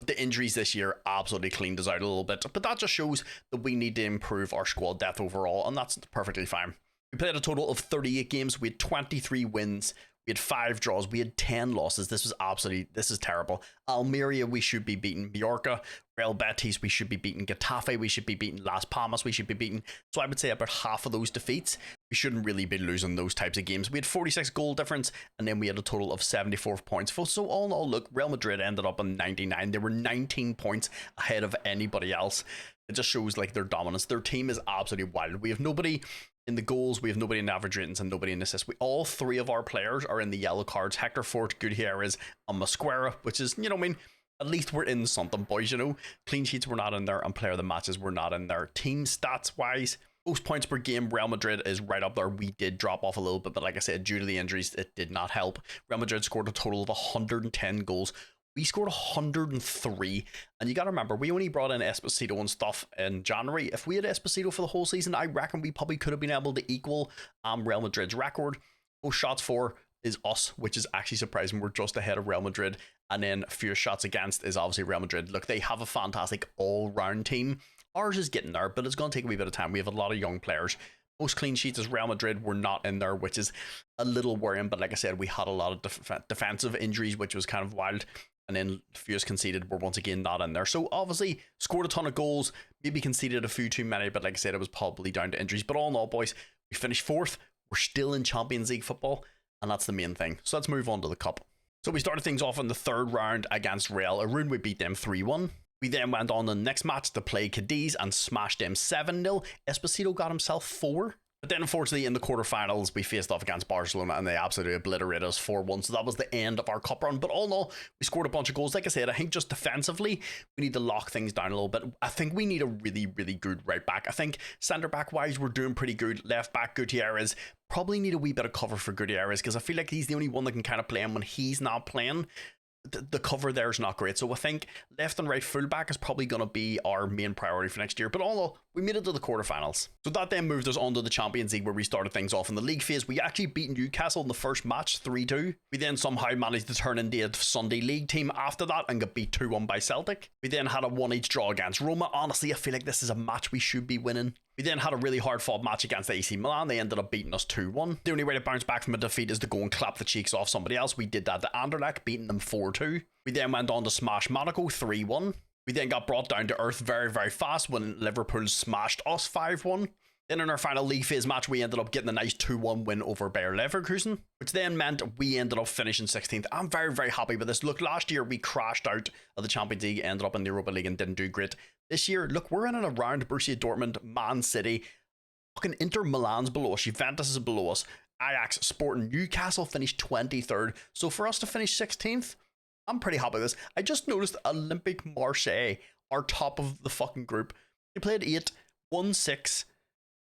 The injuries this year absolutely cleaned us out a little bit. But that just shows that we need to improve our squad depth overall, and that's perfectly fine. We played a total of 38 games. We had 23 wins. We had 5 draws. We had 10 losses. This is terrible. Almeria, we should be beating. Mallorca, Real Betis, we should be beating. Getafe, we should be beating. Las Palmas, we should be beating. So I would say about half of those defeats, we shouldn't really be losing those types of games. We had 46 goal difference, and then we had a total of 74 points. So all in all, look, Real Madrid ended up on 99. They were 19 points ahead of anybody else. It just shows like their dominance. Their team is absolutely wild. We have nobody in the goals, we have nobody in average ratings, and nobody in assists. All 3 of our players are in the yellow cards. Hector Fort, Gutierrez, and Mosquera, which is, you know what I mean? At least we're in something, boys, you know? Clean sheets were not in there, and player of the matches were not in there. Team stats-wise, most points per game, Real Madrid is right up there. We did drop off a little bit, but like I said, due to the injuries, it did not help. Real Madrid scored a total of 110 goals. We scored 103, and you got to remember, we only brought in Esposito and stuff in January. If we had Esposito for the whole season, I reckon we probably could have been able to equal Real Madrid's record. Most shots for is us, which is actually surprising. We're just ahead of Real Madrid, and then few shots against is obviously Real Madrid. Look, they have a fantastic all-round team. Ours is getting there, but it's going to take a wee bit of time. We have a lot of young players. Most clean sheets is Real Madrid. We're not in there, which is a little worrying, but like I said, we had a lot of defensive injuries, which was kind of wild. And then fewest conceded were once again not in there. So obviously scored a ton of goals, maybe conceded a few too many, but like I said, it was probably down to injuries. But all in all, boys, we finished 4th. We're still in Champions League football, and that's the main thing. So let's move on to the cup. So we started things off in the 3rd round against Real Irún. We beat them 3-1. We then went on the next match to play Cadiz and smashed them 7-0. Esposito got himself 4. But then, unfortunately, in the quarterfinals, we faced off against Barcelona, and they absolutely obliterated us 4-1. So that was the end of our cup run. But all in all, we scored a bunch of goals. Like I said, I think just defensively, we need to lock things down a little bit. I think we need a really, really good right back. I think centre-back-wise, we're doing pretty good. Left-back, Gutierrez, probably need a wee bit of cover for Gutierrez, because I feel like he's the only one that can kind of play him when he's not playing. The cover there is not great. So I think left and right fullback is probably going to be our main priority for next year. But all in all, we made it to the quarterfinals. So that then moved us on to the Champions League, where we started things off in the league phase. We actually beat Newcastle in the first match 3-2. We then somehow managed to turn into a Sunday league team after that and got beat 2-1 by Celtic. We then had a 1-each draw against Roma. Honestly, I feel like this is a match we should be winning. We then had a really hard fought match against AC Milan. They ended up beating us 2-1. The only way to bounce back from a defeat is to go and clap the cheeks off somebody else. We did that to Anderlecht, beating them 4-2. We then went on to smash Monaco 3-1. We then got brought down to earth very, very fast when Liverpool smashed us 5-1. Then in our final league phase match, we ended up getting a nice 2-1 win over Bayer Leverkusen, which then meant we ended up finishing 16th. I'm very, very happy with this. Look, last year we crashed out of the Champions League, ended up in the Europa League and didn't do great. This year, look, we're in and around Borussia Dortmund, Man City, fucking Inter Milan's below us, Juventus is below us, Ajax, Sporting, Newcastle finished 23rd. So for us to finish 16th, I'm pretty happy with this. I just noticed Olympique Marseille are top of the fucking group. They played 8, won 6,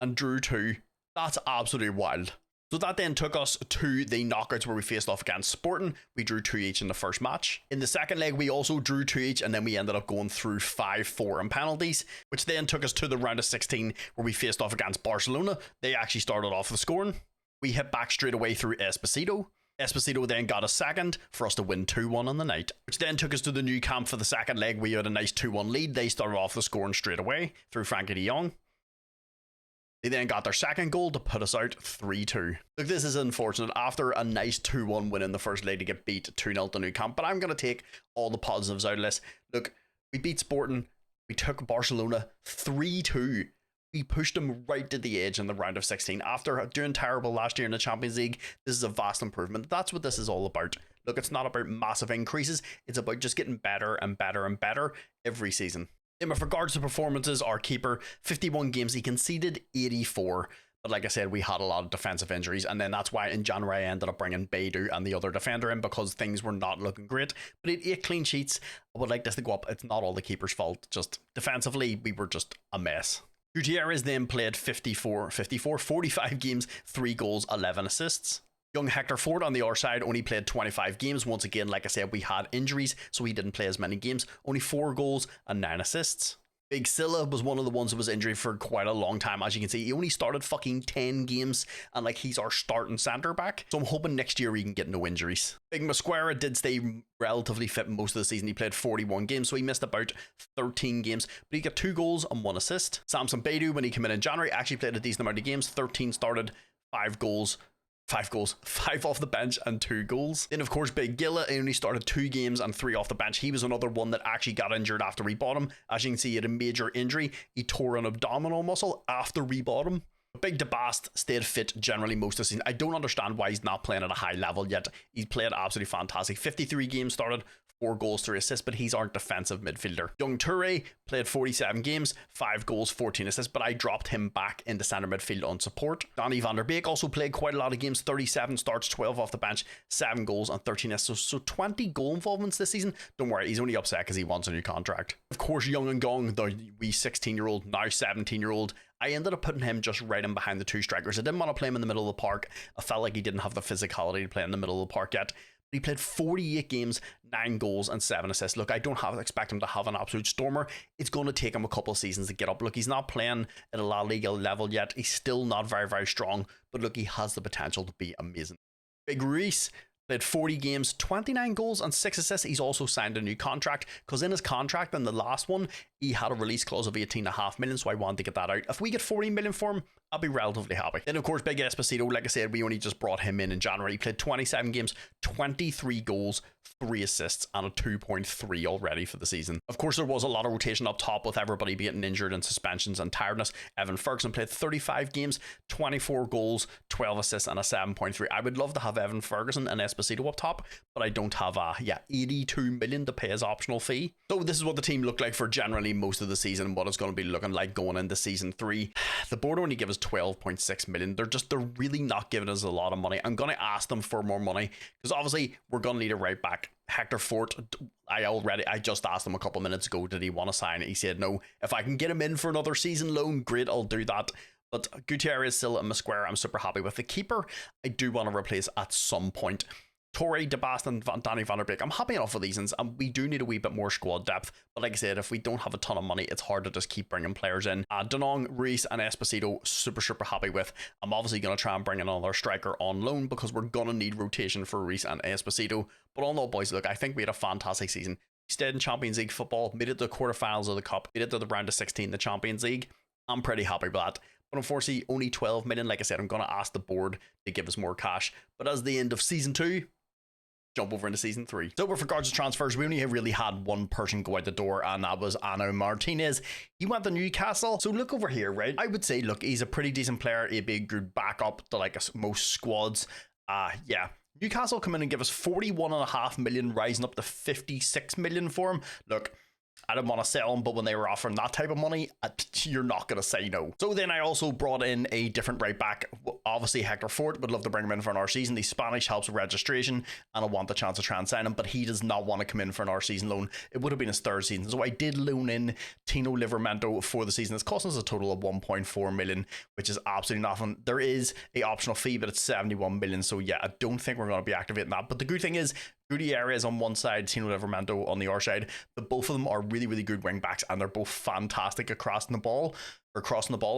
and drew 2. That's absolutely wild. So that then took us to the knockouts where we faced off against Sporting. We drew 2 each in the first match. In the second leg, we also drew 2 each, and then we ended up going through 5-4 in penalties, which then took us to the round of 16 where we faced off against Barcelona. They actually started off the scoring. We hit back straight away through Esposito. Esposito then got a second for us to win 2-1 on the night, which then took us to the new camp for the second leg. We had a nice 2-1 lead. They started off the scoring straight away through Frankie de Jong. They then got their second goal to put us out 3-2. Look, this is unfortunate after a nice 2-1 win in the first leg to get beat 2-0 to Nou Camp, but I'm going to take all the positives out of this. Look, we beat Sporting, we took Barcelona 3-2. We pushed them right to the edge in the round of 16. After doing terrible last year in the Champions League, this is a vast improvement. That's what this is all about. Look, it's not about massive increases. It's about just getting better and better and better every season. And with regards to performances, our keeper, 51 games, he conceded 84. But like I said, we had a lot of defensive injuries, and then that's why in January I ended up bringing Beidou and the other defender in because things were not looking great. But he had 8 clean sheets. I would like this to go up. It's not all the keeper's fault. Just defensively, we were just a mess. Gutierrez then played 45 games, 3 goals, 11 assists. Young Hector Ford on the other side only played 25 games. Once again, like I said, we had injuries, so he didn't play as many games. Only 4 goals and 9 assists. Big Silla was one of the ones that was injured for quite a long time. As you can see, he only started fucking 10 games, and like he's our starting centre back. So I'm hoping next year we can get no injuries. Big Mosquera did stay relatively fit most of the season. He played 41 games, so he missed about 13 games, but he got 2 goals and 1 assist. Samson Beidou, when he came in January, actually played a decent amount of games. 13 started, 5 goals, 5 off the bench and 2 goals. Then of course Big Gilla only started 2 games and 3 off the bench. He was another one that actually got injured after we bought him. As you can see, he had a major injury. He tore an abdominal muscle after we bought him. Big DeBast stayed fit generally most of the season. I don't understand why he's not playing at a high level yet. He's played absolutely fantastic. 53 games started, 4 goals, 3 assists, but he's our defensive midfielder. Young Toure played 47 games, 5 goals, 14 assists, but I dropped him back into centre midfield on support. Donny van der Beek also played quite a lot of games, 37 starts, 12 off the bench, 7 goals and 13 assists, so 20 goal involvements this season. Don't worry, he's only upset because he wants a new contract. Of course, Young and Gong, the wee 16-year-old, now 17-year-old, I ended up putting him just right in behind the 2 strikers. I didn't want to play him in the middle of the park. I felt like he didn't have the physicality to play in the middle of the park yet. He played 48 games, 9 goals and 7 assists. Look, I don't expect him to have an absolute stormer. It's going to take him a couple of seasons to get up. Look, he's not playing at a La Liga level yet. He's still not very, very strong. But look, he has the potential to be amazing. Big Reese played 40 games, 29 goals and 6 assists. He's also signed a new contract because in his contract in the last one, he had a release clause of 18.5 million, so I wanted to get that out. If we get 40 million for him, I'll be relatively happy. Then of course, Big Esposito, like I said, we only just brought him in January. He played 27 games, 23 goals, 3 assists and a 2.3 already for the season. Of course, there was a lot of rotation up top with everybody getting injured and suspensions and tiredness. Evan Ferguson played 35 games, 24 goals, 12 assists and a 7.3. I would love to have Evan Ferguson and Esposito up top, but I don't have 82 million to pay his optional fee. So this is what the team looked like for generally most of the season and what it's going to be looking like going into season 3. The board only give us 12.6 million. They're really not giving us a lot of money. I'm going to ask them for more money because obviously we're going to need a right back. Hector Fort, I just asked him a couple minutes ago, did he want to sign it? He said no. If I can get him in for another season loan, great, I'll do that. But Gutierrez, Silla and Mosquera, I'm super happy with. The keeper, I do want to replace at some point. Torre, DeBast and Donny van der Beek, I'm happy enough with these ones, and we do need a wee bit more squad depth, but like I said, if we don't have a ton of money, it's hard to just keep bringing players in. De Jong, Reese and Esposito, super happy with. I'm obviously going to try and bring in another striker on loan because we're going to need rotation for Reese and Esposito, but all in all, boys, look, I think we had a fantastic season. We stayed in Champions League football, made it to the quarterfinals of the Cup, made it to the round of 16 the Champions League. I'm pretty happy with that. But unfortunately, only 12 million. Like I said, I'm going to ask the board to give us more cash, but as the end of season 2, jump over into season 3. So with regards to transfers, we only really had one person go out the door, and that was Ano Martinez. He went to Newcastle. So look over here, right? I would say, look, he's a pretty decent player. He'd be a good backup to like most squads. Yeah. Newcastle come in and give us 41.5 million, rising up to 56 million for him. Look, I didn't want to sell him, but when they were offering that type of money, you're not going to say no. So then I also brought in a different right back. Obviously, Hector Fort would love to bring him in for another season. The Spanish helps with registration, and I want the chance to try and sign him, but he does not want to come in for another season loan. It would have been his third season. So I did loan in Tino Livramento for the season. It's costing us a total of 1.4 million, which is absolutely nothing. There is a optional fee, but it's 71 million. So yeah, I don't think we're going to be activating that. But the good thing is, Gutierrez on one side, Tino Livramento on the other side. But both of them are really, really good wing backs, and they're both fantastic at crossing the ball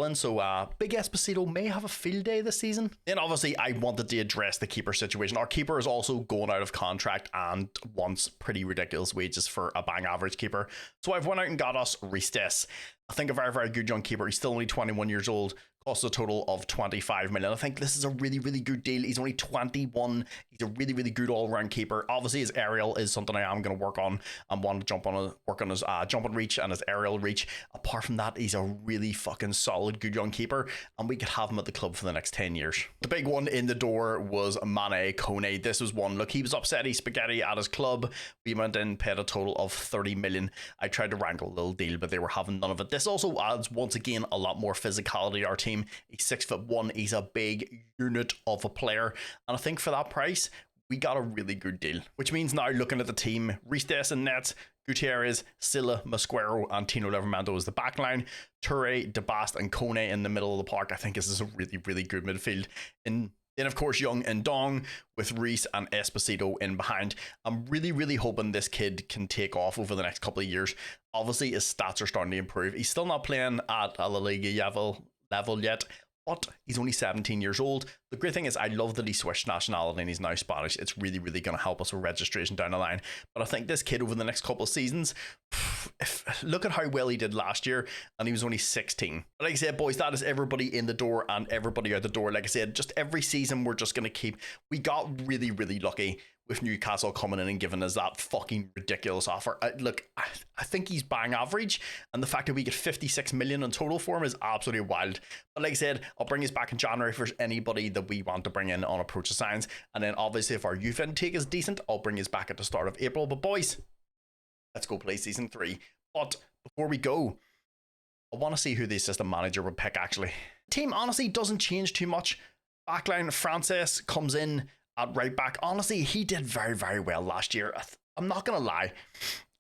in. So Big Esposito may have a field day this season. Then obviously I wanted to address the keeper situation. Our keeper is also going out of contract and wants pretty ridiculous wages for a bang average keeper. So I've went out and got us Ristes. I think a very, very good young keeper. He's still only 21 years old. Costs a total of 25 million. I think this is a really, really good deal. He's only 21. He's a really, really good all-round keeper. Obviously, his aerial is something I am going to work on. I want to work on his jump and reach and his aerial reach. Apart from that, he's a really fucking solid, good young keeper, and we could have him at the club for the next 10 years. The big one in the door was Mane Kone. This was one. Look, he was upset. He's spaghetti at his club. We went in, paid a total of 30 million. I tried to wrangle a little deal, but they were having none of it. This also adds, once again, a lot more physicality to our team. He's 6'1". He's a big unit of a player, and I think for that price we got a really good deal. Which means now looking at the team, Ristes and nets, Gutierrez, Silla, Mosquero, and Tino Livramento is the back line. Toure, DeBast, and Kone in the middle of the park. I think this is a really, really good midfield. And then, of course, Young and Dong with Reese and Esposito in behind. I'm really, really hoping this kid can take off over the next couple of years. Obviously, his stats are starting to improve. He's still not playing at a La Liga level yet, but he's only 17 years old. The great thing is I love that he switched nationality and he's now Spanish. It's really, really going to help us with registration down the line. But I think this kid over the next couple of seasons, look at how well he did last year, and he was only 16. But like I said, boys, that is everybody in the door and everybody out the door. Like I said, just every season we're just going to keep... We got really, really lucky with Newcastle coming in and giving us that fucking ridiculous offer. Look, I think he's bang average, and the fact that we get 56 million in total for him is absolutely wild. But like I said, I'll bring this back in January for anybody that we want to bring in on approach to signs, and then obviously if our youth intake is decent, I'll bring his back at the start of April. But boys, let's go play season 3. But before we go, I want to see who the assistant manager would pick actually. Team honestly doesn't change too much. Backline, Frances comes in at right back. Honestly, he did very, very well last year. I'm not going to lie.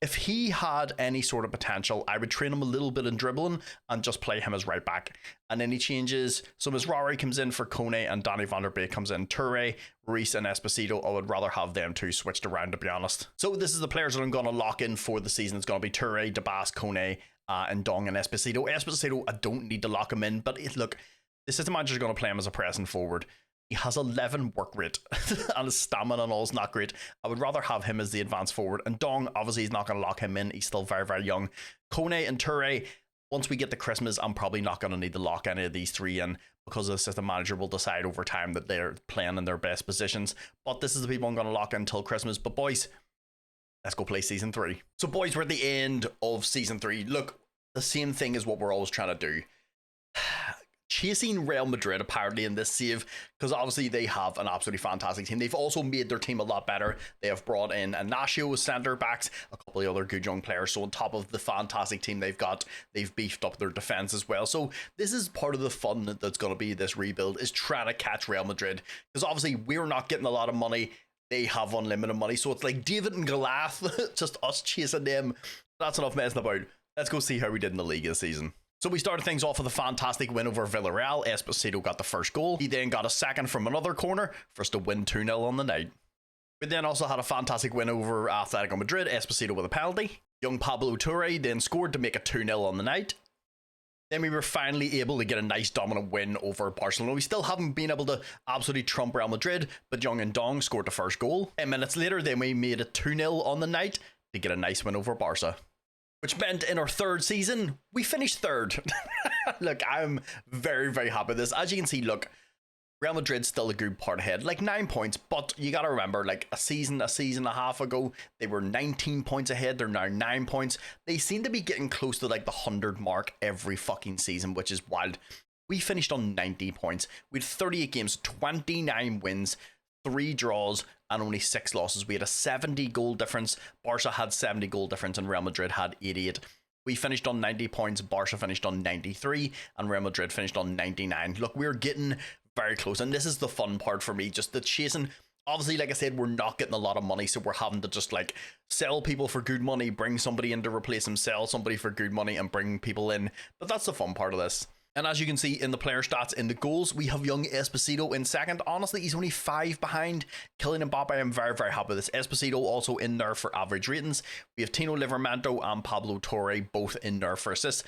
If he had any sort of potential, I would train him a little bit in dribbling and just play him as right back. And then he changes. So Mizrahi comes in for Kone and Danny van der Beek comes in. Toure, Reese and Esposito, I would rather have them two switched around, to be honest. So this is the players that I'm going to lock in for the season. It's going to be Toure, DeBas, Kone, and Dong and Esposito. Esposito, I don't need to lock him in, but look, the system manager is going to play him as a pressing forward. He has 11 work rate and his stamina and all is not great. I would rather have him as the advanced forward. And Dong, obviously, he's not going to lock him in. He's still very, very young. Kone and Toure, once we get to Christmas, I'm probably not going to need to lock any of these three in because the system manager will decide over time that they're playing in their best positions. But this is the people I'm going to lock in until Christmas. But boys, let's go play season 3. So boys, we're at the end of season 3. Look, the same thing is what we're always trying to do. Chasing Real Madrid apparently in this save, because obviously they have an absolutely fantastic team. They've also made their team a lot better. They have brought in Ignacio as centre backs, a couple of other good young players. So on top of the fantastic team they've got, they've beefed up their defense as well. So this is part of the fun that's going to be this rebuild, is trying to catch Real Madrid, because obviously we're not getting a lot of money. They have unlimited money, so it's like David and Goliath, just us chasing them. That's enough messing about. Let's go see how we did in the league this season. So we started things off with a fantastic win over Villarreal. Esposito got the first goal. He then got a second from another corner for us to win 2-0 on the night. We then also had a fantastic win over Atletico Madrid. Esposito with a penalty. Young Pablo Toure then scored to make it 2-0 on the night. Then we were finally able to get a nice dominant win over Barcelona. We still haven't been able to absolutely trump Real Madrid, but Young and Dong scored the first goal. 10 minutes later, then we made it 2-0 on the night to get a nice win over Barca. Which meant in our third season, we finished third. Look, I'm very, very happy with this. As you can see, look, Real Madrid's still a good part ahead, like 9 points, but you got to remember, like a season and a half ago, they were 19 points ahead. They're now 9 points. They seem to be getting close to like the 100 mark every fucking season, which is wild. We finished on 90 points. We had 38 games, 29 wins, 3 draws, and only 6 losses. We had a 70 goal difference. Barca had 70 goal difference, and Real Madrid had 88. We finished on 90 points. Barca finished on 93, and Real Madrid finished on 99. Look, we're getting very close, and this is the fun part for me, just the chasing. Obviously, like I said, we're not getting a lot of money, so we're having to just like sell people for good money, bring somebody in to replace them, sell somebody for good money, and bring people in. But that's the fun part of this. And as you can see in the player stats, in the goals, we have young Esposito in second. Honestly, he's only 5 behind Kylian Mbappe. I'm very, very happy with this. Esposito also in there for average ratings. We have Tino Livramento and Pablo Torre both in there for assists.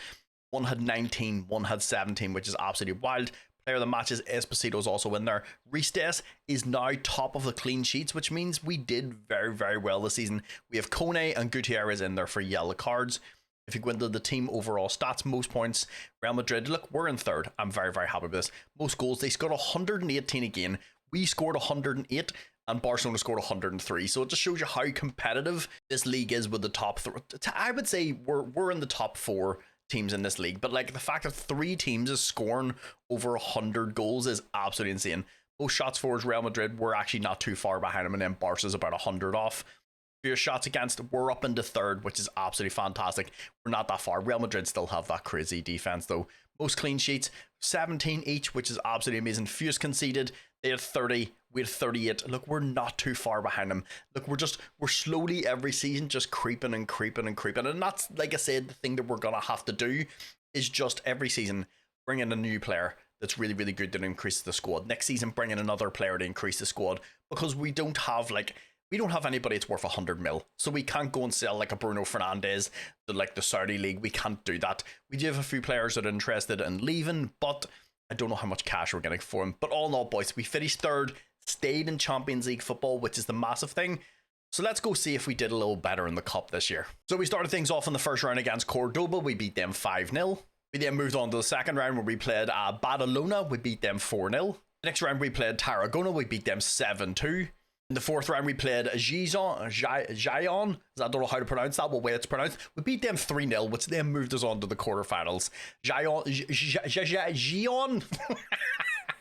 One had 19, one had 17, which is absolutely wild. Player of the matches, Esposito's also in there. Ristes is now top of the clean sheets, which means we did very, very well this season. We have Kone and Gutierrez in there for yellow cards. If you go into the team overall stats, most points, Real Madrid, look, we're in third. I'm very, very happy with this. Most goals, they scored 118 again. We scored 108, and Barcelona scored 103. So it just shows you how competitive this league is with the top three. I would say we're in the top 4 teams in this league, but like the fact that 3 teams is scoring over 100 goals is absolutely insane. Most shots for Real Madrid, we're actually not too far behind them, and then Barca's about 100 off. For your shots against, we're up into third, which is absolutely fantastic. We're not that far. Real Madrid still have that crazy defense though. Most clean sheets, 17 each, which is absolutely amazing. Fewest conceded, they had 30, we had 38. Look, we're not too far behind them. Look, we're slowly every season just creeping and creeping and creeping. And that's, like I said, the thing that we're going to have to do is just every season bring in a new player that's really, really good to increase the squad. Next season, bring in another player to increase the squad, because we don't have anybody that's worth 100 mil. So we can't go and sell like a Bruno Fernandes to like the Saudi league. We can't do that. We do have a few players that are interested in leaving, but I don't know how much cash we're getting for them. But all in all, boys, we finished third, stayed in Champions League football, which is the massive thing. So let's go see if we did a little better in the cup this year. So we started things off in the first round against Cordoba. We beat them 5-0. We then moved on to the second round where we played Badalona. We beat them 4-0. The next round we played Tarragona. We beat them 7-2. In the fourth round, we played Gijon. I don't know how to pronounce that, what way it's pronounced. We beat them 3-0, which then moved us on to the quarterfinals. Gijon.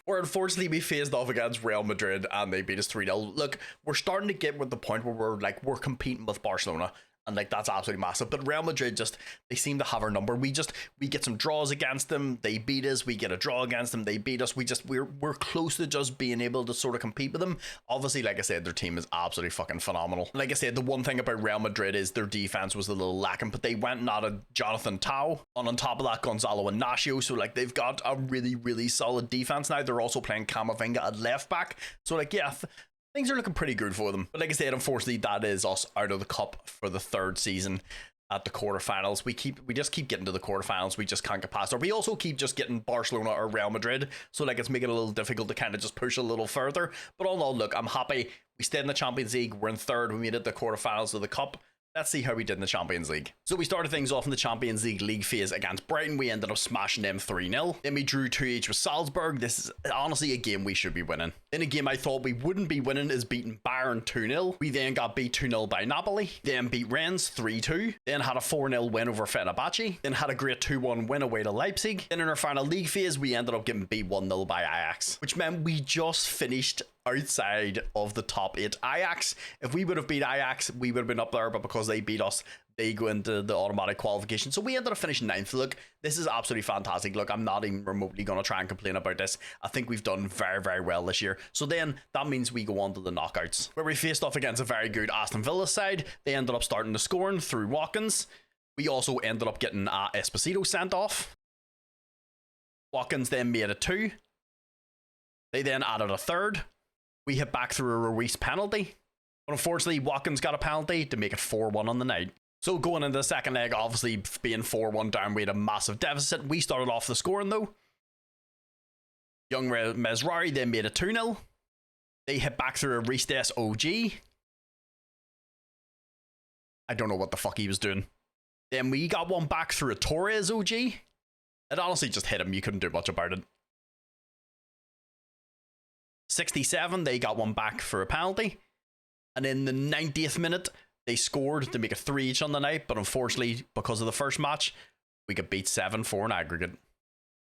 Where unfortunately we faced off against Real Madrid and they beat us 3-0. Look, we're starting to get with the point where we're competing with Barcelona. And like that's absolutely massive. But Real Madrid they seem to have our number. We get some draws against them, they beat us. We get a draw against them, they beat us. We're close to just being able to sort of compete with them. Obviously, like I said, their team is absolutely fucking phenomenal. Like I said, the one thing about Real Madrid is their defense was a little lacking, but they went and added Jonathan Tau. And on top of that, Gonzalo Inacio. So like they've got a really, really solid defense now. They're also playing Camavinga at left back. So like yeah, things are looking pretty good for them. But like I said, unfortunately, that is us out of the cup for the third season at the quarterfinals. We just keep getting to the quarterfinals. We just can't get past. Or we also keep just getting Barcelona or Real Madrid. So like it's making it a little difficult to kind of just push a little further. But all in all, look, I'm happy. We stayed in the Champions League. We're in third. We made it to the quarterfinals of the cup. Let's see how we did in the Champions League. So we started things off in the Champions League phase against Brighton. We ended up smashing them 3-0. Then we drew 2-each with Salzburg. This is honestly a game we should be winning. Then a game I thought we wouldn't be winning is beating Bayern 2-0. We then got beat 2-0 by Napoli. Then beat Rennes 3-2. Then had a 4-0 win over Fenerbahce. Then had a great 2-1 win away to Leipzig. Then in our final league phase, we ended up getting beat 1-0 by Ajax, which meant we just finished outside of the top 8. Ajax, if we would have beat Ajax, we would have been up there, but because they beat us, they go into the automatic qualification. So we ended up finishing 9th. Look, this is absolutely fantastic. Look, I'm not even remotely going to try and complain about this. I think we've done very, very well this year. So then that means we go on to the knockouts, where we faced off against a very good Aston Villa side. They ended up starting the scoring through Watkins. We also ended up getting Esposito sent off. Watkins then made a 2. They then added a 3rd. We hit back through a Ruiz penalty. But unfortunately, Watkins got a penalty to make it 4-1 on the night. So going into the second leg, obviously being 4-1 down, we had a massive deficit. We started off the scoring though. Young Mesrari then made a 2-0. They hit back through a Ristes OG. I don't know what the fuck he was doing. Then we got one back through a Torres OG. It honestly just hit him. You couldn't do much about it. 67, they got one back for a penalty. And in the 90th minute, they scored to make it 3 each on the night. But unfortunately, because of the first match, we got beat 7-4 in aggregate.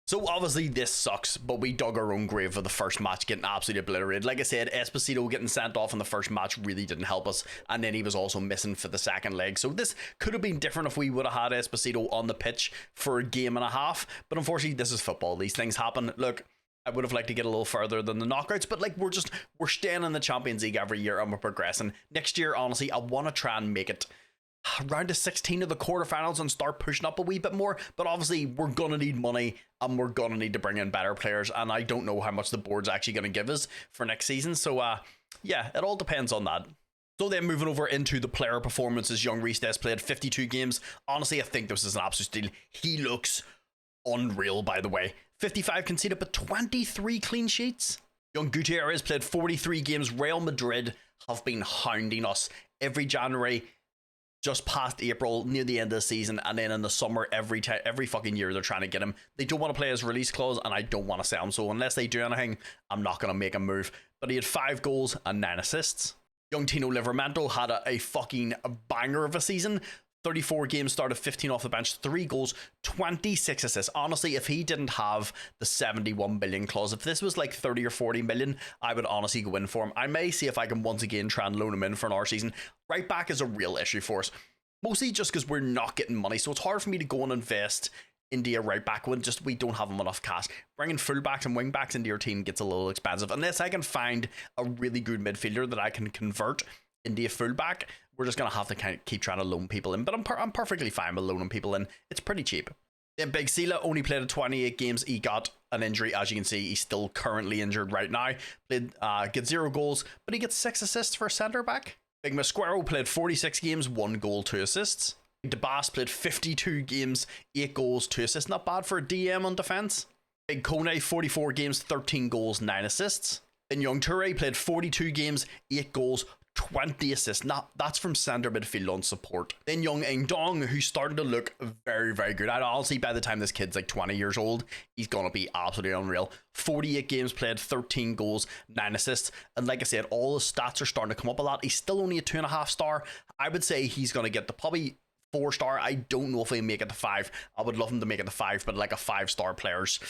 So obviously this sucks, but we dug our own grave for the first match, getting absolutely obliterated. Like I said, Esposito getting sent off in the first match really didn't help us, and then he was also missing for the second leg. So this could have been different if we would have had Esposito on the pitch for a game and a half, but unfortunately this is football. These things happen. Look, I would have liked to get a little further than the knockouts, but like we're staying in the Champions League every year and we're progressing. Next year, honestly, I want to try and make it round to 16 of the quarterfinals and start pushing up a wee bit more, but obviously we're gonna need money and we're gonna need to bring in better players, and I don't know how much the board's actually gonna give us for next season. So yeah, it all depends on that. So then moving over into the player performances, young Reece Des played 52 games. Honestly, I think this is an absolute steal. He looks unreal, by the way. 55 conceded, but 23 clean sheets. Young Gutierrez played 43 games. Real Madrid have been hounding us every January, just past April, near the end of the season, and then in the summer, every fucking year they're trying to get him. They don't want to play his release clause, and I don't want to sell him, so unless they do anything, I'm not going to make a move. But he had 5 goals and 9 assists. Young Tino Livramento had a fucking banger of a season. 34 games, started 15 off the bench, 3 goals, 26 assists. Honestly, if he didn't have the 71 million clause, if this was like 30 or 40 million, I would honestly go in for him. I may see if I can once again try and loan him in for another season. Right back is a real issue for us, mostly just because we're not getting money, so it's hard for me to go and invest into a right back when we don't have enough cash. Bringing fullbacks and wing backs into your team gets a little expensive. Unless I can find a really good midfielder that I can convert into a fullback, we're just going to have to kind of keep trying to loan people in. But I'm perfectly fine with loaning people in. It's pretty cheap. Then Big Sila only played 28 games. He got an injury. As you can see, he's still currently injured right now. Gets 0 goals, but he gets 6 assists for a centre back. Big Masquero played 46 games, 1 goal, 2 assists. DeBas played 52 games, 8 goals, 2 assists. Not bad for a DM on defence. Big Kone, 44 games, 13 goals, 9 assists. Then Young Toure played 42 games, 8 goals, 20 assists. That's from centre midfield on support. Then Young Engdong, who's starting to look very, very good. I'd honestly, by the time this kid's like 20 years old, he's going to be absolutely unreal. 48 games played, 13 goals, 9 assists. And like I said, all the stats are starting to come up a lot. He's still only a 2.5 star. I would say he's going to get the probably 4 star. I don't know if he'll make it to 5. I would love him to make it to 5, but like a 5-star player's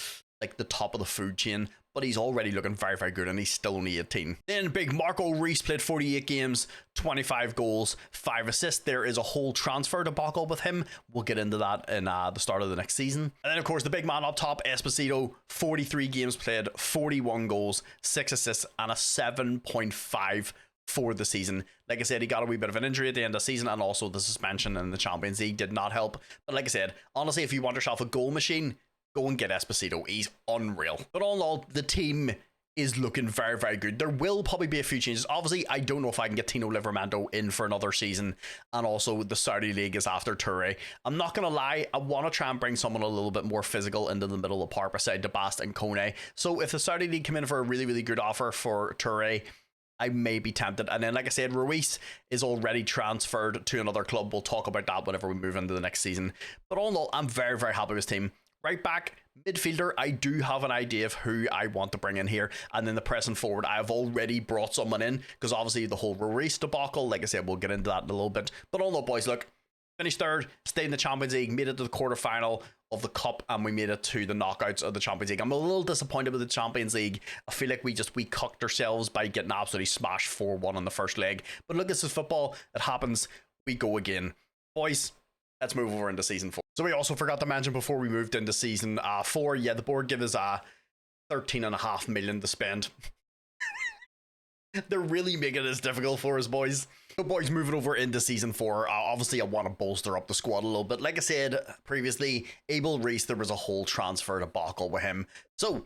like the top of the food chain. But he's already looking very, very good, and he's still only 18. Then big Marco Reus played 48 games, 25 goals, 5 assists. There is a whole transfer debacle with him. We'll get into that in the start of the next season. And then, of course, the big man up top, Esposito, 43 games played, 41 goals, 6 assists, and a 7.5 for the season. Like I said, he got a wee bit of an injury at the end of the season, and also the suspension in the Champions League did not help. But like I said, honestly, if you want yourself a goal machine, go and get Esposito. He's unreal. But all in all, the team is looking very, very good. There will probably be a few changes. Obviously, I don't know if I can get Tino Livramento in for another season. And also, the Saudi League is after Toure. I'm not going to lie. I want to try and bring someone a little bit more physical into the middle of the park beside DeBast and Kone. So if the Saudi League come in for a really, really good offer for Toure, I may be tempted. And then, like I said, Ruiz is already transferred to another club. We'll talk about that whenever we move into the next season. But all in all, I'm very, very happy with this team. Right back, midfielder, I do have an idea of who I want to bring in here. And then the pressing forward, I have already brought someone in, because obviously the whole Ruiz debacle, like I said, we'll get into that in a little bit. But all in all, boys, look, finished third, stayed in the Champions League, made it to the quarterfinal of the Cup, and we made it to the knockouts of the Champions League. I'm a little disappointed with the Champions League. I feel like we cucked ourselves by getting absolutely smashed 4-1 in the first leg. But look, this is football. It happens. We go again. Boys, let's move over into season 4. So we also forgot to mention before we moved into season 4, yeah, the board gave us 13.5 million to spend. They're really making this difficult for us, boys. So boys, moving over into season 4, obviously I want to bolster up the squad a little bit. Like I said previously, Abel Reese, there was a whole transfer debacle with him. So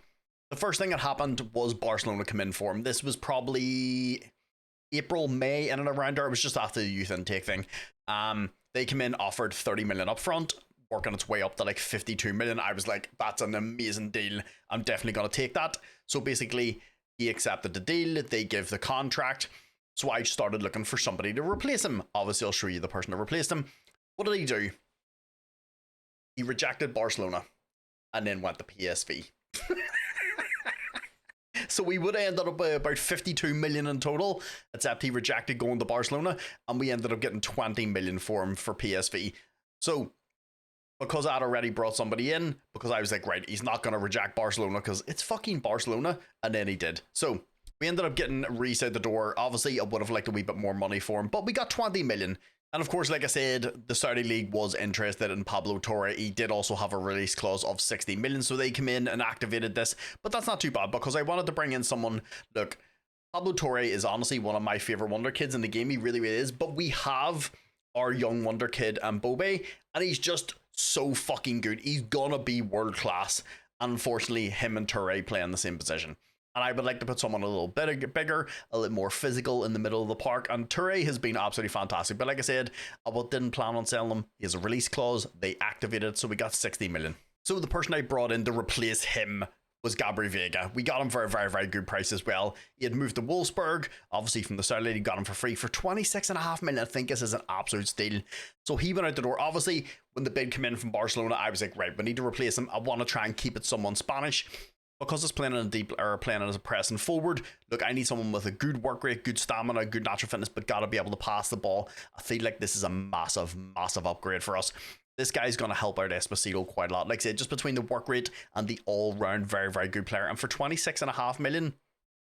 the first thing that happened was Barcelona come in for him. This was probably April, May, in and around there. It was just after the youth intake thing. They came in, offered 30 million up front, working its way up to like 52 million. I was like, that's an amazing deal. I'm definitely going to take that. So basically, he accepted the deal. They give the contract. So I started looking for somebody to replace him. Obviously, I'll show you the person that replaced him. What did he do? He rejected Barcelona and then went to PSV. So we would have ended up with about 52 million in total, except he rejected going to Barcelona, and we ended up getting 20 million for him for PSV. So because I'd already brought somebody in, because I was like, right, he's not going to reject Barcelona because it's fucking Barcelona, and then he did. So we ended up getting Reece out the door. Obviously, I would have liked a wee bit more money for him, but we got 20 million. And of course, like I said, the Saudi League was interested in Pablo Torre. He did also have a release clause of 60 million, so they came in and activated this. But that's not too bad, because I wanted to bring in someone. Look, Pablo Torre is honestly one of my favorite wonder kids in the game. He really, really is. But we have our young wonder kid, Mbobe, and he's just so fucking good. He's gonna be world class. Unfortunately, him and Torre play in the same position. And I would like to put someone a little bit bigger, a little more physical in the middle of the park. And Touré has been absolutely fantastic. But like I said, I didn't plan on selling him. He has a release clause. They activated it, so we got 60 million. So the person I brought in to replace him was Gabri Veiga. We got him for a very, very good price as well. He had moved to Wolfsburg, obviously from the Saudi League, got him for free for 26.5 million. I think this is an absolute steal. So he went out the door. Obviously, when the bid came in from Barcelona, I was like, right, we need to replace him. I want to try and keep it someone Spanish. Because it's playing in a deep or playing as a pressing forward, look, I need someone with a good work rate, good stamina, good natural fitness, but gotta be able to pass the ball. I feel like this is a massive, massive upgrade for us. This guy's going to help out Esposito quite a lot. Like I said, just between the work rate and the all-round very, very good player. And for 26.5 million,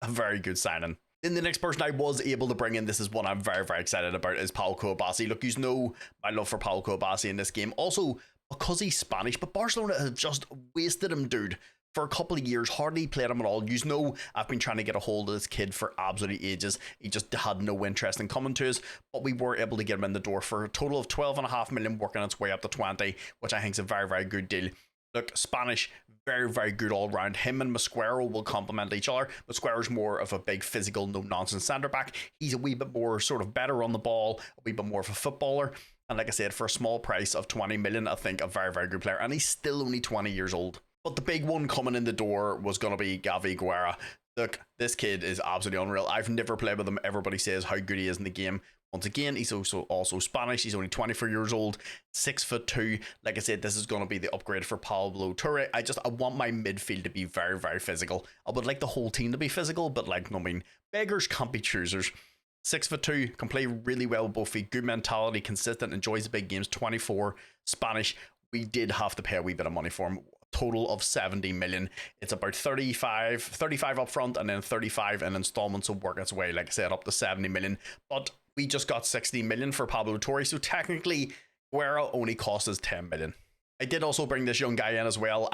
a very good signing. Then the next person I was able to bring in, this is one I'm very, very excited about, is Pau Cubarsí. Look, you know my love for Pau Cubarsí in this game. Also, because he's Spanish, but Barcelona have just wasted him, dude. For a couple of years, hardly played him at all. You know, I've been trying to get a hold of this kid for absolutely ages. He just had no interest in coming to us, but we were able to get him in the door for a total of 12.5 million, working its way up to 20, which I think is a very, very good deal. Look, Spanish, very, very good all round. Him and Mosquera will complement each other. Mosquera's more of a big physical, no-nonsense centre-back. He's a wee bit more sort of better on the ball, a wee bit more of a footballer. And like I said, for a small price of 20 million, I think a very, very good player. And he's still only 20 years old. But the big one coming in the door was going to be Gavi Guerra. Look, this kid is absolutely unreal. I've never played with him. Everybody says how good he is in the game. Once again, he's also Spanish. He's only 24 years old, 6'2". Like I said, this is going to be the upgrade for Pablo Torre. I want my midfield to be very, very physical. I would like the whole team to be physical, but like, I mean, beggars can't be choosers. 6'2", can play really well with both feet, good mentality, consistent, enjoys the big games, 24, Spanish. We did have to pay a wee bit of money for him. Total of 70 million. It's about 35 up front and then 35 in installments will work its way, like I said, up to 70 million. But we just got 60 million for Pablo Torre, so technically Guerra only cost us 10 million. I did also bring this young guy in as well,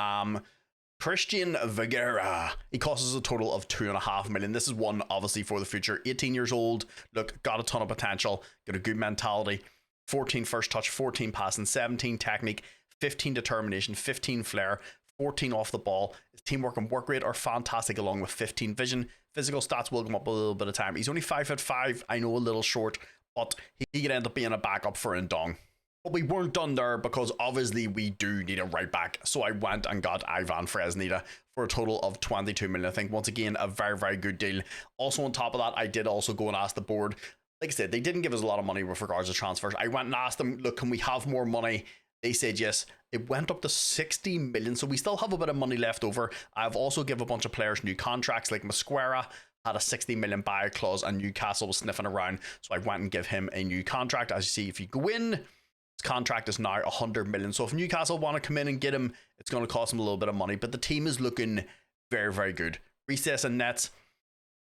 Christian Viguera. He costs us a total of 2.5 million. This is one obviously for the future. 18 years old, look, got a ton of potential, got a good mentality, 14 first touch, 14 passing, 17 technique, 15 determination, 15 flair, 14 off the ball. His teamwork and work rate are fantastic, along with 15 vision. Physical stats will come up a little bit of time. He's only 5'5", I know, a little short, but he could end up being a backup for Ndong. But we weren't done there, because obviously we do need a right back. So I went and got Ivan Fresneda for a total of 22 million. I think, once again, a very, very good deal. Also, on top of that, I did also go and ask the board. Like I said, they didn't give us a lot of money with regards to transfers. I went and asked them, look, can we have more money? They said yes. It went up to 60 million, so we still have a bit of money left over. I've also given a bunch of players new contracts, like Mosquera had a 60 million buyout clause and Newcastle was sniffing around, so I went and give him a new contract. As you see, if you go in, his contract is now 100 million. So if Newcastle want to come in and get him, it's going to cost him a little bit of money, but the team is looking very, very good. Recess and nets,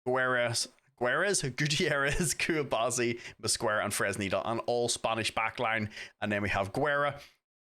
Gutierrez, Cubarsí, Mosquera, and Fresneda, an all Spanish backline. And then we have Guerra,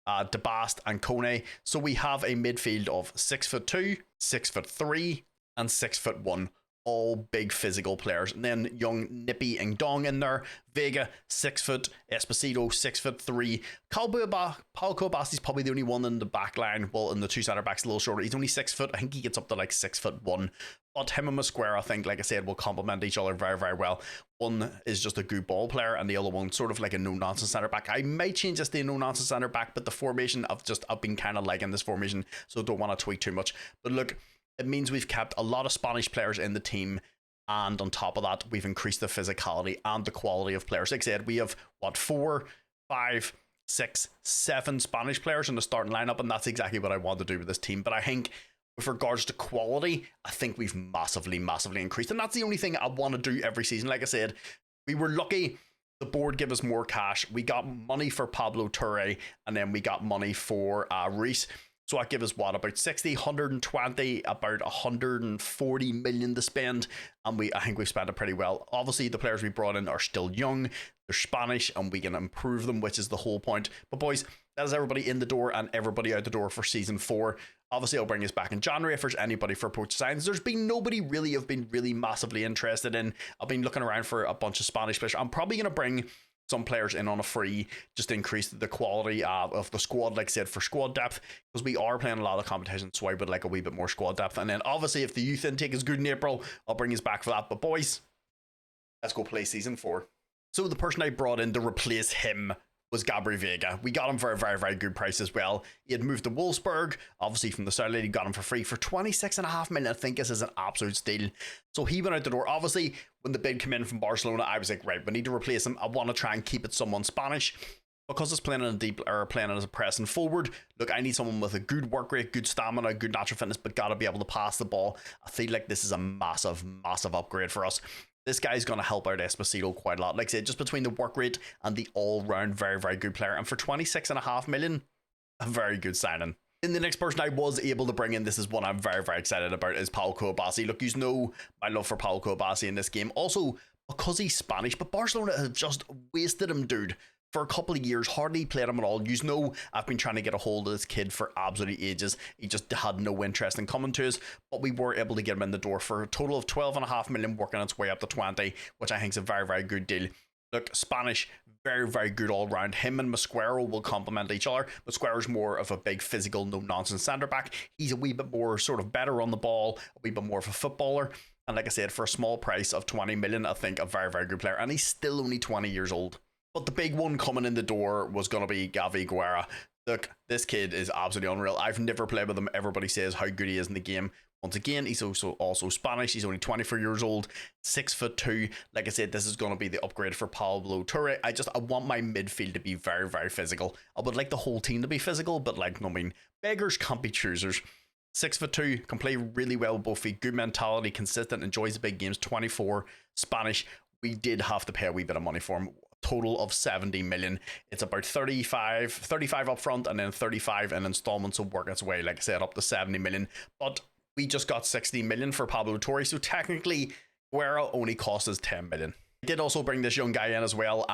DeBast, and Kone. So we have a midfield of 6'2", 6'3", and 6'1". All big physical players. And then young nippy Ndong in there. Vega, 6 foot. Esposito, 6'3". Pau Cubarsí is probably the only one in the back line. Well, in the two centre backs, a little shorter. He's only 6 foot. I think he gets up to like 6'1". But him and Mosquera, I think, like I said, will complement each other very, very well. One is just a good ball player, and the other one sort of like a no-nonsense centre back. I might change this to a no-nonsense centre back, but the formation, I've been kind of liking this formation, so don't want to tweak too much. But look, it means we've kept a lot of Spanish players in the team, and on top of that, we've increased the physicality and the quality of players. Like I said, we have, 4, 5, 6, 7 Spanish players in the starting lineup, and that's exactly what I want to do with this team. But I think with regards to quality, I think we've massively increased. And that's the only thing I want to do every season. Like I said, we were lucky. The board gave us more cash. We got money for Pablo Torre, and then we got money for Reece. So that gives us what, about 60, 120, about 140 million to spend. And I think we've spent it pretty well. Obviously, the players we brought in are still young. They're Spanish, and we can improve them, which is the whole point. But boys, that is everybody in the door and everybody out the door for season 4. Obviously, I'll bring us back in January if there's anybody for poach signs. There's been nobody really I've been really massively interested in. I've been looking around for a bunch of Spanish players. I'm probably going to bring some players in on a free just to increase the quality of the squad, like I said, for squad depth, because we are playing a lot of competition, so I would like a wee bit more squad depth. And then obviously if the youth intake is good in April, I'll bring us back for that. But boys, let's go play season 4. So the person I brought in to replace him was Gabri Vega. We got him for a very good price as well. He had moved to Wolfsburg, obviously from the South League. Got him for free for 26.5 million. I think this is an absolute steal. So he went out the door. Obviously, when the bid came in from Barcelona, I was like, right, we need to replace him. I want to try and keep it someone Spanish. Because it's playing in a deep, or playing as a pressing forward, look, I need someone with a good work rate, good stamina, good natural fitness, but gotta be able to pass the ball. I feel like this is a massive upgrade for us. This guy's going to help out Esposito quite a lot. Like I said, just between the work rate and the all-round very good player. And for 26.5 million, a very good signing. And the next person I was able to bring in, this is one I'm very excited about, is Pau Cubarsí. Look, you know my love for Pau Cubarsí in this game. Also, because he's Spanish, but Barcelona have just wasted him, dude. For a couple of years, hardly played him at all. You know, I've been trying to get a hold of this kid for absolutely ages. He just had no interest in coming to us, but we were able to get him in the door for a total of 12.5 million, working its way up to 20, which I think is a very good deal. Look, Spanish, very good all round. Him and Mosquera will complement each other. Mosquera's more of a big physical, no nonsense centre back. He's a wee bit more sort of better on the ball, a wee bit more of a footballer. And like I said, for a small price of 20 million, I think a very good player. And he's still only 20 years old. But the big one coming in the door was going to be Gavi Guerra. Look, this kid is absolutely unreal. I've never played with him. Everybody says how good he is in the game. Once again, he's also Spanish. He's only 24 years old, 6'2". Like I said, this is going to be the upgrade for Pablo Torre. I want my midfield to be very physical. I would like the whole team to be physical, but like, I mean, beggars can't be choosers. 6'2", can play really well with both feet, good mentality, consistent, enjoys the big games, 24, Spanish. We did have to pay a wee bit of money for him. Total of 70 million. It's about 35 up front and then 35 in installments will work its way, like I said, up to 70 million. But we just got 60 million for Pablo Torre, so technically Guerra only cost us 10 million. I did also bring this young guy in as well,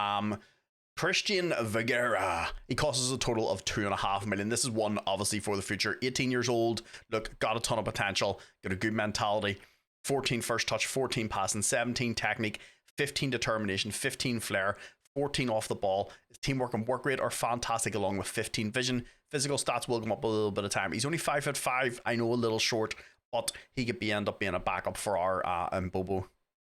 Christian Vergara. He costs us a total of 2.5 million. This is one obviously for the future. 18 years old, look, got a ton of potential, got a good mentality, 14 first touch, 14 passing, 17 technique, 15 determination, 15 flair, 14 off the ball. His teamwork and work rate are fantastic, along with 15 vision. Physical stats will come up a little bit of time. He's only 5'5". I know, a little short, but he could end up being a backup for our Mbobo.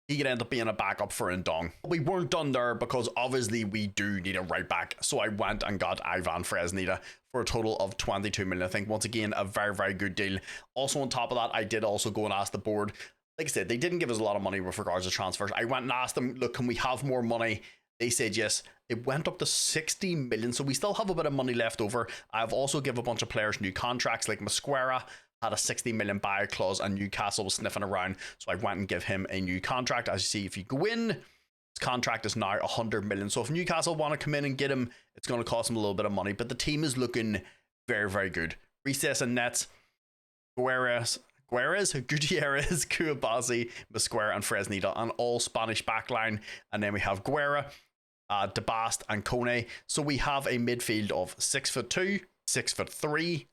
He could end up being a backup for Ndong. We weren't done there, because obviously we do need a right back. So I went and got Ivan Fresneda for a total of 22 million. I think, once again, a very good deal. Also, on top of that, I did also go and ask the board. Like I said, they didn't give us a lot of money with regards to transfers. I went and asked them, look, can we have more money? They said yes. It went up to 60 million, so we still have a bit of money left over. I've also given a bunch of players new contracts, like Mosquera had a 60 million buy clause and Newcastle was sniffing around, so I went and give him a new contract. As you see, if you go in, his contract is now 100 million. So if Newcastle want to come in and get him, it's going to cost him a little bit of money, but the team is looking very good. Recess and nets, Gutierrez, Cubarsí, Mosquera and Fresneda, and all Spanish backline. And then we have Guerra, DeBast and Kone. So we have a midfield of 6'2", 6'3",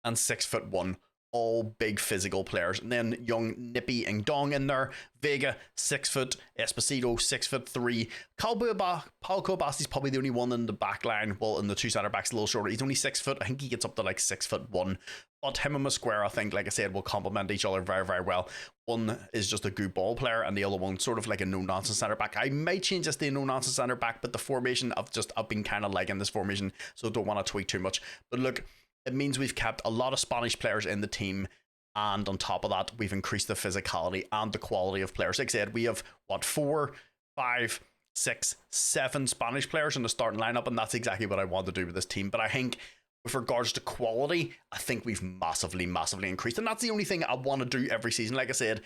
and 6'1", all big physical players. And then young Nippy and Dong in there. Vega, 6 foot. Esposito, 6'3". Pau Cubarsí's probably the only one in the back line. Well, in the two centre backs, a little shorter. He's only 6 foot. I think he gets up to like 6'1". But him and Mosquera, I think, like I said, will complement each other very well. One is just a good ball player, and the other one sort of like a no-nonsense centre back. I might change this to a no-nonsense centre back, but the formation, I've been kind of liking this formation, so don't want to tweak too much. But look, it means we've kept a lot of Spanish players in the team, and on top of that, we've increased the physicality and the quality of players. Like I said, we have, 4, 5, 6, 7 Spanish players in the starting lineup, and that's exactly what I want to do with this team. But I think with regards to quality, I think we've massively increased. And that's the only thing I want to do every season. Like I said,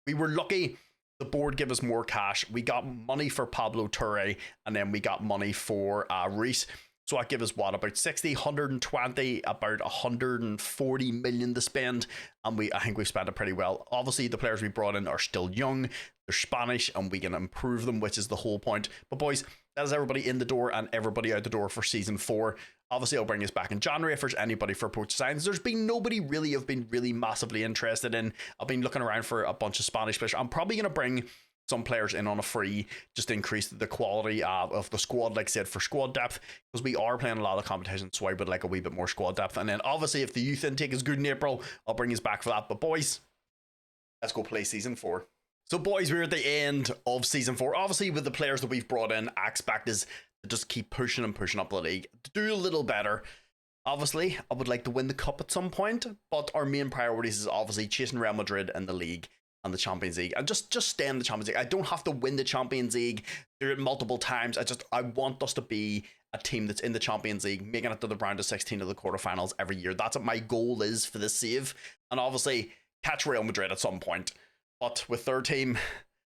we were lucky. The board gave us more cash. We got money for Pablo Torre, and then we got money for Reese. So that gave us what, about 60, 120, about 140 million to spend. And I think we've spent it pretty well. Obviously, the players we brought in are still young. They're Spanish, and we can improve them, which is the whole point. But boys, that is everybody in the door and everybody out the door for season 4. Obviously, I'll bring us back in January if there's anybody for poach signs. There's been nobody really I've been really massively interested in. I've been looking around for a bunch of Spanish players. I'm probably going to bring some players in on a free just to increase the quality of the squad, like I said, for squad depth, because we are playing a lot of competition, so I would like a wee bit more squad depth. And then obviously, if the youth intake is good in April, I'll bring us back for that. But boys, let's go play season 4. So boys, we're at the end of season 4. Obviously, with the players that we've brought in, I expect is to just keep pushing and pushing up the league to do a little better. Obviously, I would like to win the cup at some point, but our main priorities is obviously chasing Real Madrid in the league and the Champions League, and just stay in the Champions League. I don't have to win the Champions League, do it multiple times. I want us to be a team that's in the Champions League, making it to the round of 16 of the quarterfinals every year. That's what my goal is for this save, and obviously catch Real Madrid at some point. But with their team,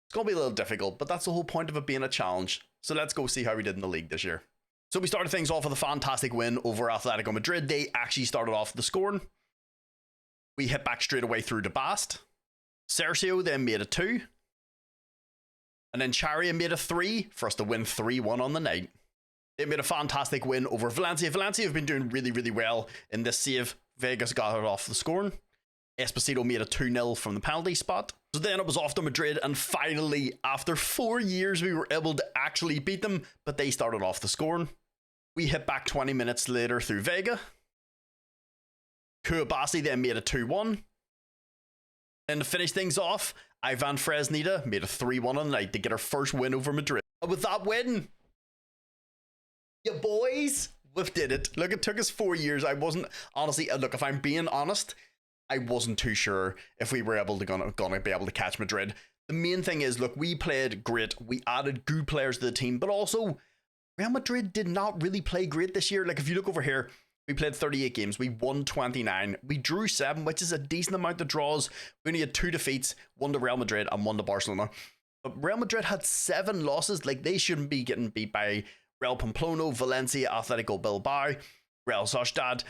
it's going to be a little difficult, but that's the whole point of it being a challenge. So let's go see how we did in the league this year. So we started things off with a fantastic win over Atletico Madrid. They actually started off the scoring. We hit back straight away through to Bast. Sergio then made a 2. And then Charia made a 3 for us to win 3-1 on the night. They made a fantastic win over Valencia. Valencia have been doing really well in this save. Vegas got it off the scoring. Esposito made a 2-0 from the penalty spot. So then it was off to Madrid, and finally, after 4 years, we were able to actually beat them, but they started off the scoring. We hit back 20 minutes later through Vega. Kouabasi then made a 2-1. And to finish things off, Ivan Fresneda made a 3-1 on the night to get our first win over Madrid. And with that win, yeah, boys, we did it. Look, it took us 4 years. I wasn't, honestly, look, if I'm being honest, I wasn't too sure if we were able to gonna be able to catch Madrid. The main thing is, look, we played great. We added good players to the team, but also Real Madrid did not really play great this year. Like, if you look over here, we played 38 games. We won 29. We drew 7, which is a decent amount of draws. We only had 2 defeats, 1 to Real Madrid and 1 to Barcelona. But Real Madrid had 7 losses. Like, they shouldn't be getting beat by Real Pamplona, Valencia, Atletico Bilbao, Real Sociedad,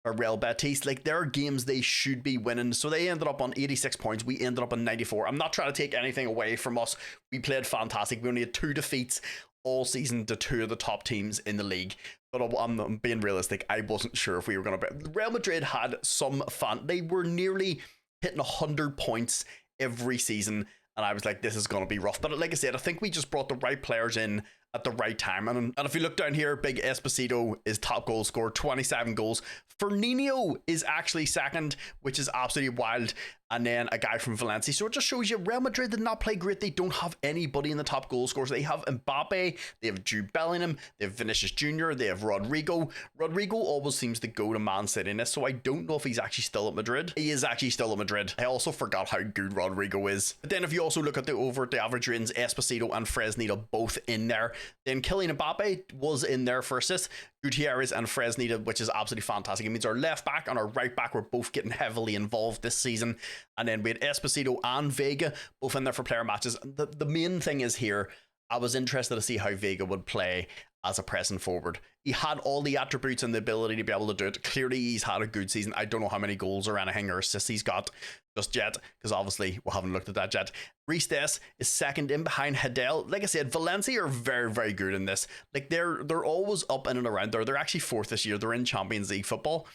or Real Betis. Like, there are games they should be winning. So they ended up on 86 points. We ended up on 94. I'm not trying to take anything away from us. We played fantastic. We only had 2 defeats all season to 2 of the top teams in the league. But I'm being realistic. I wasn't sure if we were going to... Real Madrid had some fun. They were nearly hitting 100 points every season. And I was like, this is going to be rough. But like I said, I think we just brought the right players in at the right time. And if you look down here, big Esposito is top goal scorer, 27 goals. Firmino is actually second, which is absolutely wild. And then a guy from Valencia. So it just shows you Real Madrid did not play great. They don't have anybody in the top goal scorers. They have Mbappe, they have Jude Bellingham, they have Vinicius Jr., they have Rodrigo. Rodrigo always seems to go to Man City in this, so I don't know if he's actually still at Madrid. He is actually still at Madrid. I also forgot how good Rodrigo is. But then if you also look at the average ratings, Esposito and Fresneda both in there. Then Kylian Mbappe was in there for assists. Gutierrez and Fresneda, which is absolutely fantastic. It means our left back and our right back were both getting heavily involved this season. And then we had Esposito and Vega both in there for player matches. The main thing is here, I was interested to see how Vega would play as a pressing forward. He had all the attributes and the ability to be able to do it. Clearly, he's had a good season. I don't know how many goals or anything or assists he's got just yet, because obviously we haven't looked at that yet. Reese is second in behind Hedel. Like I said, Valencia are very good in this. Like, they're always up in and around there. They're actually 4th this year. They're in Champions League football.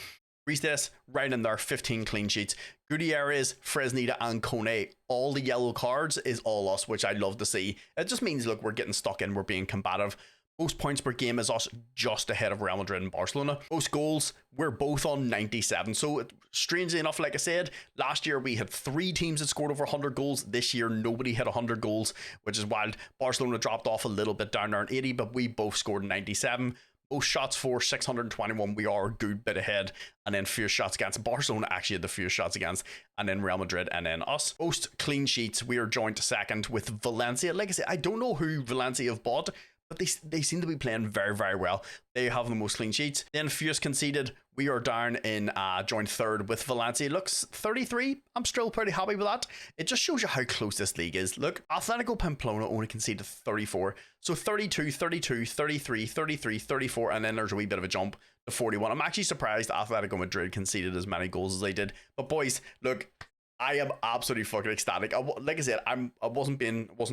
Reese right in there, 15 clean sheets. Gutierrez, Fresneda, and Kone. All the yellow cards is all us, which I love to see. It just means, look, we're getting stuck in. We're being combative. Most points per game is us, just ahead of Real Madrid and Barcelona. Most goals, we're both on 97. So strangely enough, like I said, last year we had 3 teams that scored over 100 goals. This year, nobody hit 100 goals, which is wild. Barcelona dropped off a little bit down there in 80, but we both scored 97. Most shots for 621, we are a good bit ahead. And then fewest shots against. Barcelona actually had the fewest shots against. And then Real Madrid and then us. Most clean sheets, we are joint second with Valencia. Like I said, I don't know who Valencia have bought, but they seem to be playing very well. They have the most clean sheets. Then fewest conceded, We are down in joint third with Valencia. Looks 33. I'm still pretty happy with that. It just shows you how close this league is. Look, Atletico Pamplona only conceded 34. So 32, 32, 33, 33, 34, and then there's a wee bit of a jump to 41. I'm actually surprised Atletico Madrid conceded as many goals as they did. But boys, look, I am absolutely fucking ecstatic. Like I said, I wasn't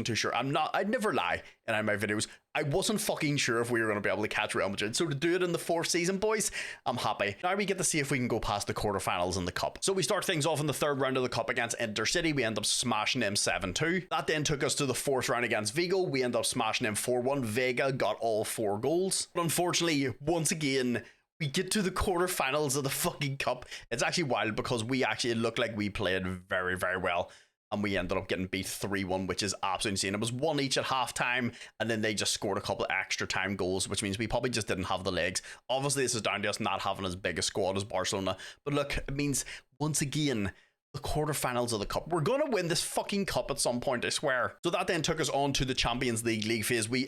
too sure. I'd never lie in my videos. I wasn't fucking sure if we were going to be able to catch Real Madrid. So to do it in the 4th season, boys, I'm happy. Now we get to see if we can go past the quarterfinals in the cup. So we start things off in the 3rd round of the cup against Intercity. We end up smashing them 7-2. That then took us to the 4th round against Vigo. We end up smashing them 4-1. Vega got all 4 goals. But unfortunately, once again, we get to the quarterfinals of the fucking cup. It's actually wild because it looked like we played very, very well. And we ended up getting beat 3-1, which is absolutely insane. It was 1 each at halftime, and then they just scored a couple of extra time goals, which means we probably just didn't have the legs. Obviously, this is down to us not having as big a squad as Barcelona. But look, it means, once again, the quarterfinals of the cup. We're going to win this fucking cup at some point, I swear. So that then took us on to the Champions League phase. We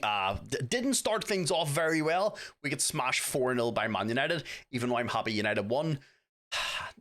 didn't start things off very well. We get smashed 4-0 by Man United, even though I'm happy United won.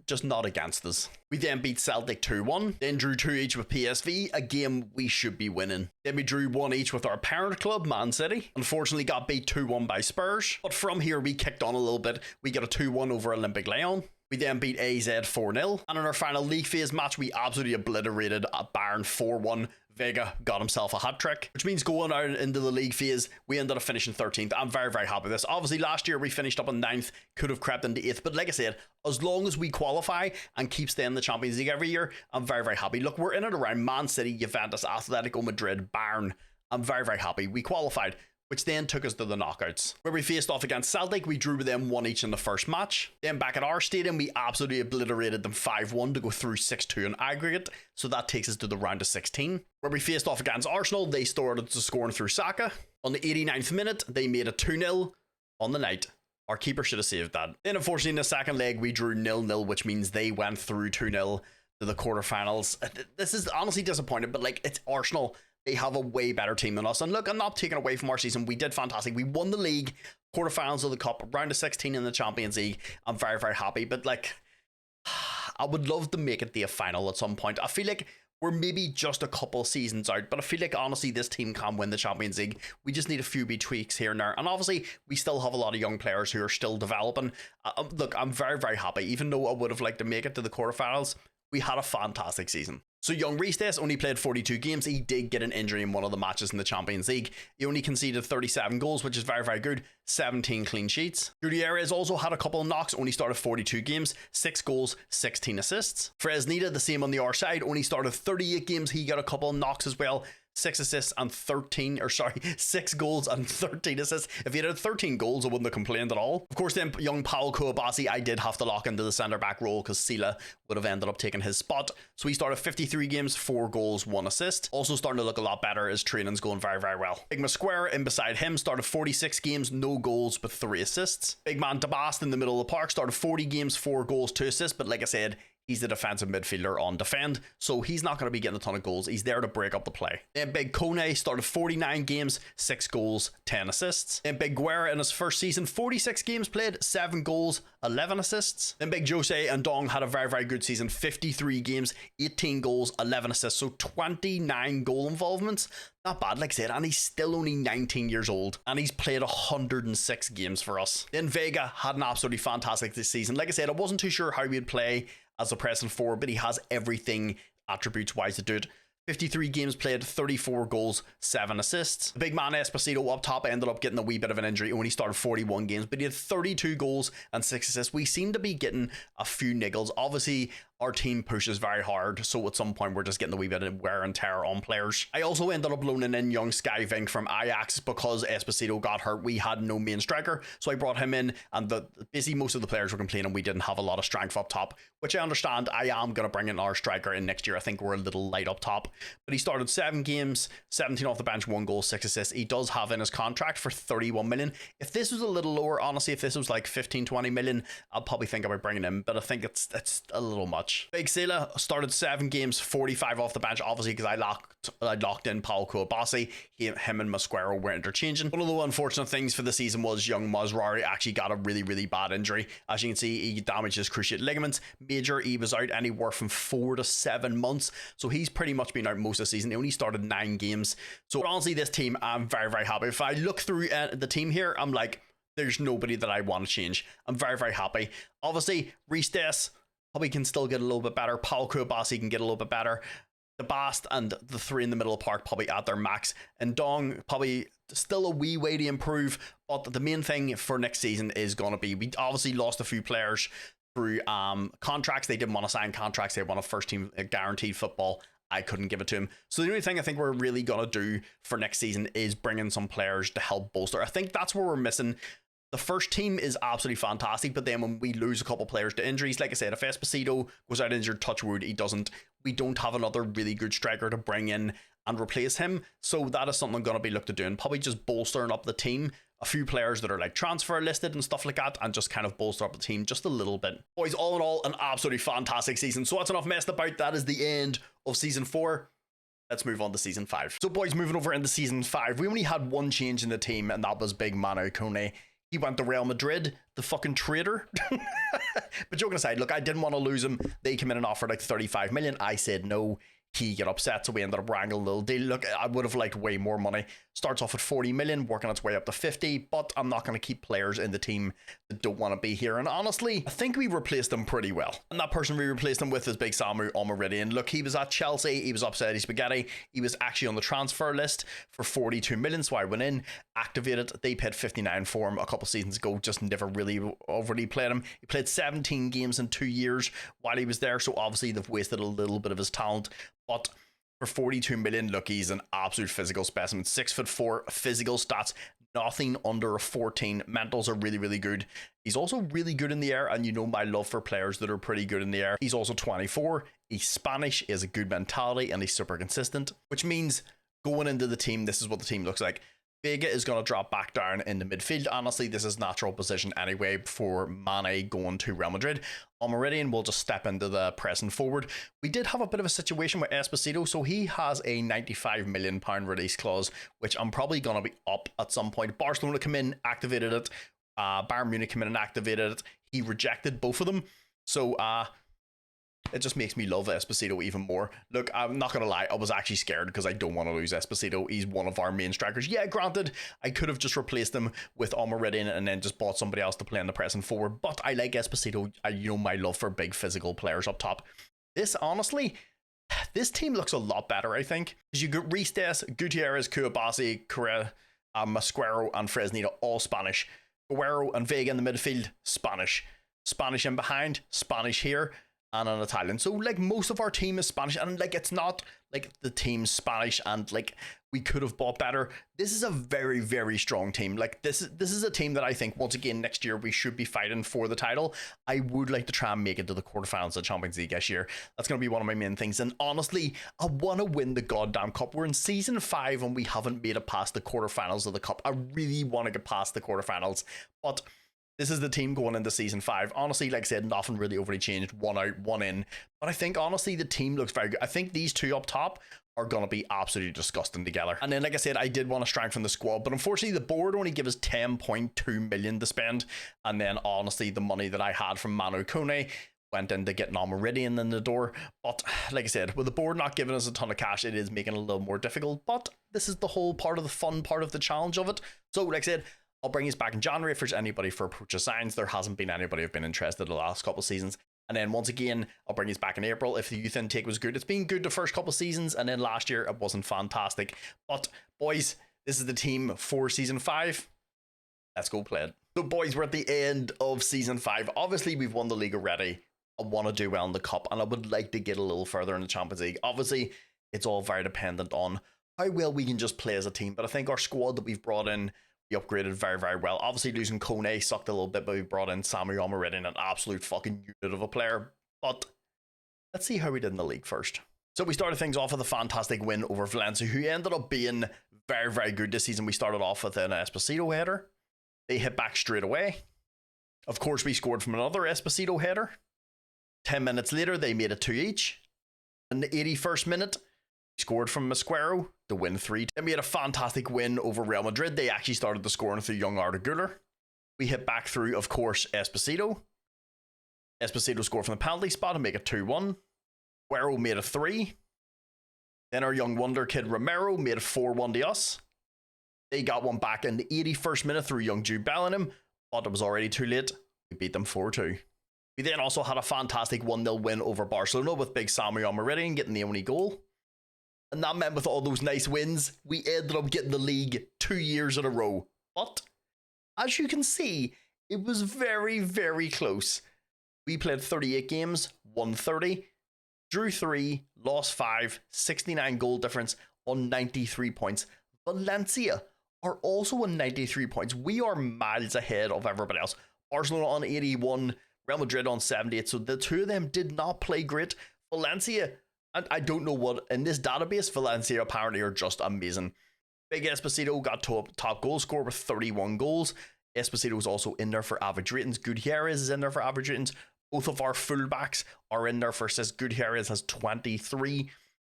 Just not against us. We then beat Celtic 2-1, then drew 2 each with PSV, a game we should be winning. Then we drew 1 each with our parent club, Man City. Unfortunately got beat 2-1 by Spurs, but from here we kicked on a little bit. We got a 2-1 over Olympic Lyon. We then beat AZ 4-0, and in our final league phase match we absolutely obliterated Bayern 4-1. Vega got himself a hat-trick, which means going out into the league phase, we ended up finishing 13th. I'm very, very happy with this. Obviously, last year we finished up in 9th, could have crept into 8th, but like I said, as long as we qualify and keep staying in the Champions League every year, I'm very, very happy. Look, we're in it around Man City, Juventus, Atletico Madrid, Bayern. I'm very, very happy. We qualified, which then took us to the knockouts, where we faced off against Celtic. We drew with them 1 each in the first match. Then back at our stadium, we absolutely obliterated them 5-1 to go through 6-2 in aggregate, so that takes us to the round of 16, where we faced off against Arsenal. They started to scoring through Saka. On the 89th minute, they made it 2-0 on the night. Our keeper should have saved that. Then unfortunately in the second leg, we drew 0-0, which means they went through 2-0 to the quarterfinals. This is honestly disappointing, but like, it's Arsenal. They have a way better team than us. And look, I'm not taking away from our season. We did fantastic. We won the league, quarterfinals of the cup, round of 16 in the Champions League. I'm very, very happy. But like, I would love to make it to a final at some point. I feel like we're maybe just a couple seasons out, but I feel like honestly this team can win the Champions League. We just need a few wee tweaks here and there. And obviously we still have a lot of young players who are still developing. Look, I'm very, very happy. Even though I would have liked to make it to the quarterfinals, we had a fantastic season. So young Reese only played 42 games. He did get an injury in one of the matches in the Champions League. He only conceded 37 goals, which is very, very good. 17 clean sheets. Gutierrez also had a couple of knocks, only started 42 games, 6 goals, 16 assists. Fresneda, the same on the other side, only started 38 games. He got a couple of knocks as well. 6 goals and 13 assists. If he had 13 goals, I wouldn't have complained at all. Of course, then young Paul Kouabasi, I did have to lock into the centre back role because Sila would have ended up taking his spot. So he started 53 games, 4 goals, 1 assist. Also starting to look a lot better as training's going very, very well. Big Square in beside him started 46 games, no goals, but 3 assists. Big man Dabast in the middle of the park started 40 games, 4 goals, 2 assists. But like I said, he's the defensive midfielder on defend, so he's not going to be getting a ton of goals. He's there to break up the play. Then Big Kone started 49 games, 6 goals, 10 assists. Then Big Guerra in his first season, 46 games played, 7 goals, 11 assists. Then Big Jose and Dong had a very, very good season, 53 games, 18 goals, 11 assists, so 29 goal involvements. Not bad, like I said, and he's still only 19 years old, and he's played 106 games for us. Then Vega had an absolutely fantastic this season. Like I said, I wasn't too sure how he'd play as a pressing forward, but he has everything attributes wise to do it. 53 games played, 34 goals, 7 assists. The big man Esposito up top ended up getting a wee bit of an injury when he started 41 games, but he had 32 goals and 6 assists. We seem to be getting a few niggles. Obviously, our team pushes very hard, so at some point we're just getting a wee bit of wear and tear on players. I also ended up loaning in young Sky Vink from Ajax because Esposito got hurt. We had no main striker, so I brought him in, and basically most of the players were complaining we didn't have a lot of strength up top, which I understand. I am going to bring in our striker in next year. I think we're a little light up top, but he started 7 games, 17 off the bench, 1 goal, 6 assists. He does have in his contract for 31 million. If this was a little lower, honestly, if this was like 15-20 million, I'll probably think about bringing him, but I think it's a little much. much. Big Sela started 7 games, 45 off the bench, obviously because I locked in Paul Kouabasi. Him and Masquero were interchanging. One of the unfortunate things for the season was young Mazraoui actually got a really bad injury. As you can see, he damaged his cruciate ligaments. Major, he was out anywhere from 4 to 7 months. So he's pretty much been out most of the season. He only started 9 games. So honestly, this team, I'm very happy. If I look through the team here, I'm like, there's nobody that I want to change. I'm very happy. Obviously, Reece Dess probably can still get a little bit better. Paul Kouabasi can get a little bit better. The Bast and the 3 in the middle of the park probably at their max. And Dong probably still a wee way to improve. But the main thing for next season is going to be, we obviously lost a few players through contracts. They didn't want to sign contracts. They wanted first team guaranteed football. I couldn't give it to him. So the only thing I think we're really going to do for next season is bring in some players to help bolster. I think that's where we're missing. The first team is absolutely fantastic, but then when we lose a couple players to injuries, like I said, if Esposito goes out injured, touch wood, he doesn't, we don't have another really good striker to bring in and replace him. So that is something I'm going to be looked at doing. Probably just bolstering up the team. A few players that are like transfer listed and stuff like that, and just kind of bolster up the team just a little bit. Boys, all in all, an absolutely fantastic season. So that's enough messed about. That is the end of season 4. Let's move on to season 5. So boys, moving over into season 5, we only had one change in the team, and that was big Manu Kone. He went to Real Madrid, the fucking traitor. But joking aside, look, I didn't want to lose him. They came in and offered like 35 million. I said no. He got upset, so we ended up wrangling a little deal. Look, I would have liked way more money. Starts off at 40 million, working its way up to 50, but I'm not going to keep players in the team that don't want to be here. And honestly, I think we replaced them pretty well. And that person we replaced them with is big Samu Omaridian. Look, he was at Chelsea, he was upset, spaghetti. He was actually on the transfer list for 42 million, so I went in, activated. They paid 59 for him a couple seasons ago, just never really overly played him. He played 17 games in 2 years while he was there, so obviously they've wasted a little bit of his talent. But for 42 million, look, he's an absolute physical specimen. 6'4", physical stats, nothing under a 14. Mentals are really good. He's also really good in the air, and you know my love for players that are pretty good in the air. He's also 24. He's Spanish, he has a good mentality, and he's super consistent, which means going into the team, this is what the team looks like. Vega is going to drop back down in the midfield. Honestly, this is natural position anyway for Mane going to Real Madrid. Omaridian will just step into the pressing forward. We did have a bit of a situation with Esposito, so he has a £95 million release clause, which I'm probably going to be up at some point. Barcelona come in, activated it. Bayern Munich came in and activated it. He rejected both of them. So, it just makes me love Esposito even more. Look, I'm not going to lie, I was actually scared because I don't want to lose Esposito. He's one of our main strikers. Yeah, granted, I could have just replaced him with Omaridian and then just bought somebody else to play in the pressing forward, but I like Esposito. You know my love for big physical players up top. Honestly, this team looks a lot better, I think. Because you got Reece Dess, Gutierrez, Kouabasi, Correa, Masquero, and Fresneda, all Spanish. Guerrero and Vega in the midfield, Spanish. Spanish in behind, Spanish here, and an Italian. So like most of our team is Spanish, and like it's not like the team's Spanish and like we could have bought better. This is a very strong team. Like this is a team that I think once again next year we should be fighting for the title. I would like to try and make it to the quarterfinals of the Champions League this year. That's going to be one of my main things. And honestly, I want to win the goddamn cup. We're in season 5 and we haven't made it past the quarterfinals of the cup. I really want to get past the quarterfinals, but this is the team going into season 5. Honestly, like I said, nothing really overly changed. One out, one in. But I think, honestly, the team looks very good. I think these two up top are going to be absolutely disgusting together. And then, like I said, I did want to strengthen the squad. But unfortunately, the board only gives us 10.2 million to spend. And then, honestly, the money that I had from Manu Kone went into getting Omaridian in the door. But, like I said, with the board not giving us a ton of cash, it is making it a little more difficult. But this is the whole part of the fun part of the challenge of it. So, like I said, I'll bring you back in January if there's anybody for purchase signs. There hasn't been anybody who've been interested in the last couple of seasons. And then once again, I'll bring you back in April if the youth intake was good. It's been good the first couple of seasons, and then last year it wasn't fantastic. But boys, this is the team for season 5. Let's go play it. So boys, we're at the end of season 5. Obviously, we've won the league already. I want to do well in the cup, and I would like to get a little further in the Champions League. Obviously, it's all very dependent on how well we can just play as a team. But I think our squad that we've brought in, we upgraded very well. Obviously, losing Kone sucked a little bit, but we brought in Samu Omaridian, an absolute fucking unit of a player. But let's see how we did in the league first. So we started things off with a fantastic win over Valencia, who ended up being very good this season. We started off with an Esposito header. They hit back straight away. Of course, we scored from another Esposito header. 10 minutes later, they made it 2 each. In the 81st minute, scored from Masquero to win 3. They made a fantastic win over Real Madrid. They actually started the scoring through young Arda Güler. We hit back through, of course, Esposito. Esposito scored from the penalty spot and make it 2-1. Guerrero made it 3. Then our young wonder kid Romero made it 4-1 to us. They got one back in the 81st minute through young Jude Bellingham, but it was already too late. We beat them 4-2. We then also had a fantastic 1-0 win over Barcelona with big Samuel Meridian getting the only goal. And that meant with all those nice wins, we ended up getting the league 2 years in a row. But, as you can see, it was very, very close. We played 38 games, won 30, drew 3, lost 5, 69 goal difference on 93 points. Valencia are also on 93 points. We are miles ahead of everybody else. Barcelona on 81, Real Madrid on 78, so the two of them did not play great. Valencia, and I don't know what, in this database, Valencia apparently are just amazing. Big Esposito got top goal scorer with 31 goals. Esposito was also in there for average ratings. Gutierrez is in there for average ratings. Both of our fullbacks are in there for assists. Gutierrez has 23